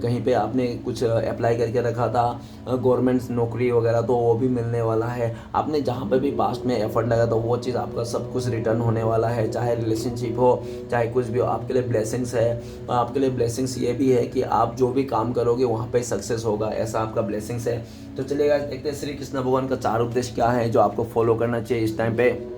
कहीं पे आपने कुछ अप्लाई करके रखा था गवर्नमेंट नौकरी वगैरह, तो वो भी मिलने वाला है। आपने जहाँ पे भी पास्ट में एफर्ट लगा तो वो चीज़ आपका सब कुछ रिटर्न होने वाला है, चाहे रिलेशनशिप हो, चाहे कुछ भी हो, आपके लिए ब्लेसिंग्स है। आपके लिए ब्लेसिंग्स ये भी है कि आप जो भी काम करोगे वहाँ पे सक्सेस होगा, ऐसा आपका ब्लेसिंग्स है। तो चलिएगा देखते हैं श्री कृष्ण भगवान का 4 उपदेश क्या है जो आपको फॉलो करना चाहिए इस टाइम पे।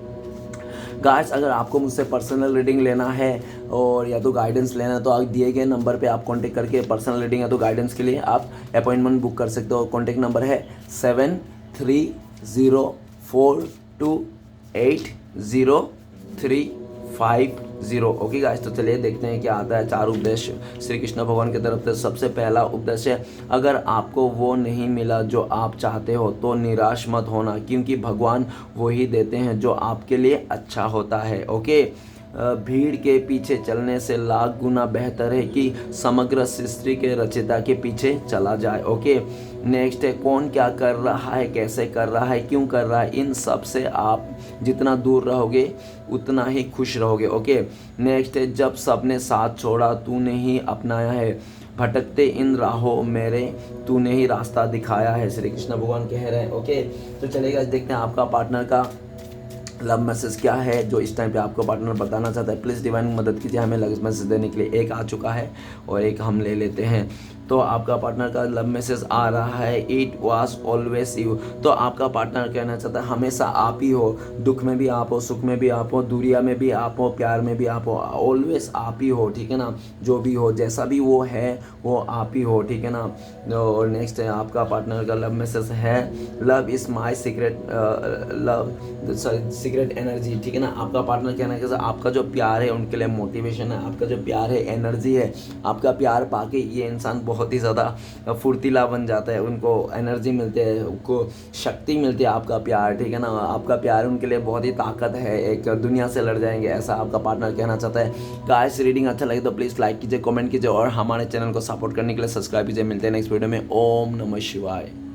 गाइस, अगर आपको मुझसे पर्सनल रीडिंग लेना है और या तो गाइडेंस लेना है तो आप दिए गए नंबर पे आप कांटेक्ट करके पर्सनल रीडिंग या तो गाइडेंस के लिए आप अपॉइंटमेंट बुक कर सकते हो। कांटेक्ट नंबर है 7304280350। ओके गाइस, तो चलिए देखते हैं क्या आता है 4 उपदेश श्री कृष्ण भगवान की तरफ से। सबसे पहला उपदेश है, अगर आपको वो नहीं मिला जो आप चाहते हो तो निराश मत होना, क्योंकि भगवान वही देते हैं जो आपके लिए अच्छा होता है। ओके, भीड़ के पीछे चलने से लाख गुना बेहतर है कि समग्र सृष्टि के रचयिता के पीछे चला जाए। ओके, नेक्स्ट है, कौन क्या कर रहा है, कैसे कर रहा है, क्यों कर रहा है, इन सब से आप जितना दूर रहोगे उतना ही खुश रहोगे। ओके, नेक्स्ट है, जब सबने साथ छोड़ा तूने ही अपनाया है, भटकते इन राहों मेरे तूने ही रास्ता दिखाया है, श्री कृष्ण भगवान कह रहे हैं। ओके, तो चलेगा देखते हैं आपका पार्टनर का लव मैसेज क्या है जो इस टाइम पे आपको पार्टनर बताना चाहता है। प्लीज़ डिवाइन मदद कीजिए हमें लव मैसेज देने के लिए। एक आ चुका है और एक हम ले लेते हैं। तो आपका पार्टनर का लव मैसेज आ रहा है, इट वॉज ऑलवेज यू। तो आपका पार्टनर कहना चाहता है हमेशा आप ही हो, दुख में भी आप हो, सुख में भी आप हो, दूरिया में भी आप हो, प्यार में भी आप हो, ऑलवेज आप ही हो, ठीक है ना। जो भी हो, जैसा भी वो है वो आप ही हो, ठीक है ना। और नेक्स्ट है आपका पार्टनर का लव मैसेज है, love is my secret, love secret energy, ठीक है ना। आपका पार्टनर कहना कि आपका जो प्यार है उनके लिए मोटिवेशन है, आपका जो प्यार है एनर्जी है। आपका प्यार पाके ये इंसान बहुत ही ज़्यादा फुर्तीला बन जाता है, उनको एनर्जी मिलती है, उनको शक्ति मिलती है। आपका प्यार, ठीक है ना, आपका प्यार उनके लिए बहुत ही ताकत है, एक दुनिया से लड़ जाएंगे, ऐसा आपका पार्टनर कहना चाहता है। गाइस, रीडिंग अच्छा लगे तो प्लीज़ लाइक कीजिए, कमेंट कीजिए और हमारे चैनल को सपोर्ट करने के लिए सब्सक्राइब कीजिए। मिलते हैं नेक्स्ट वीडियो में। ओम नमः शिवाय।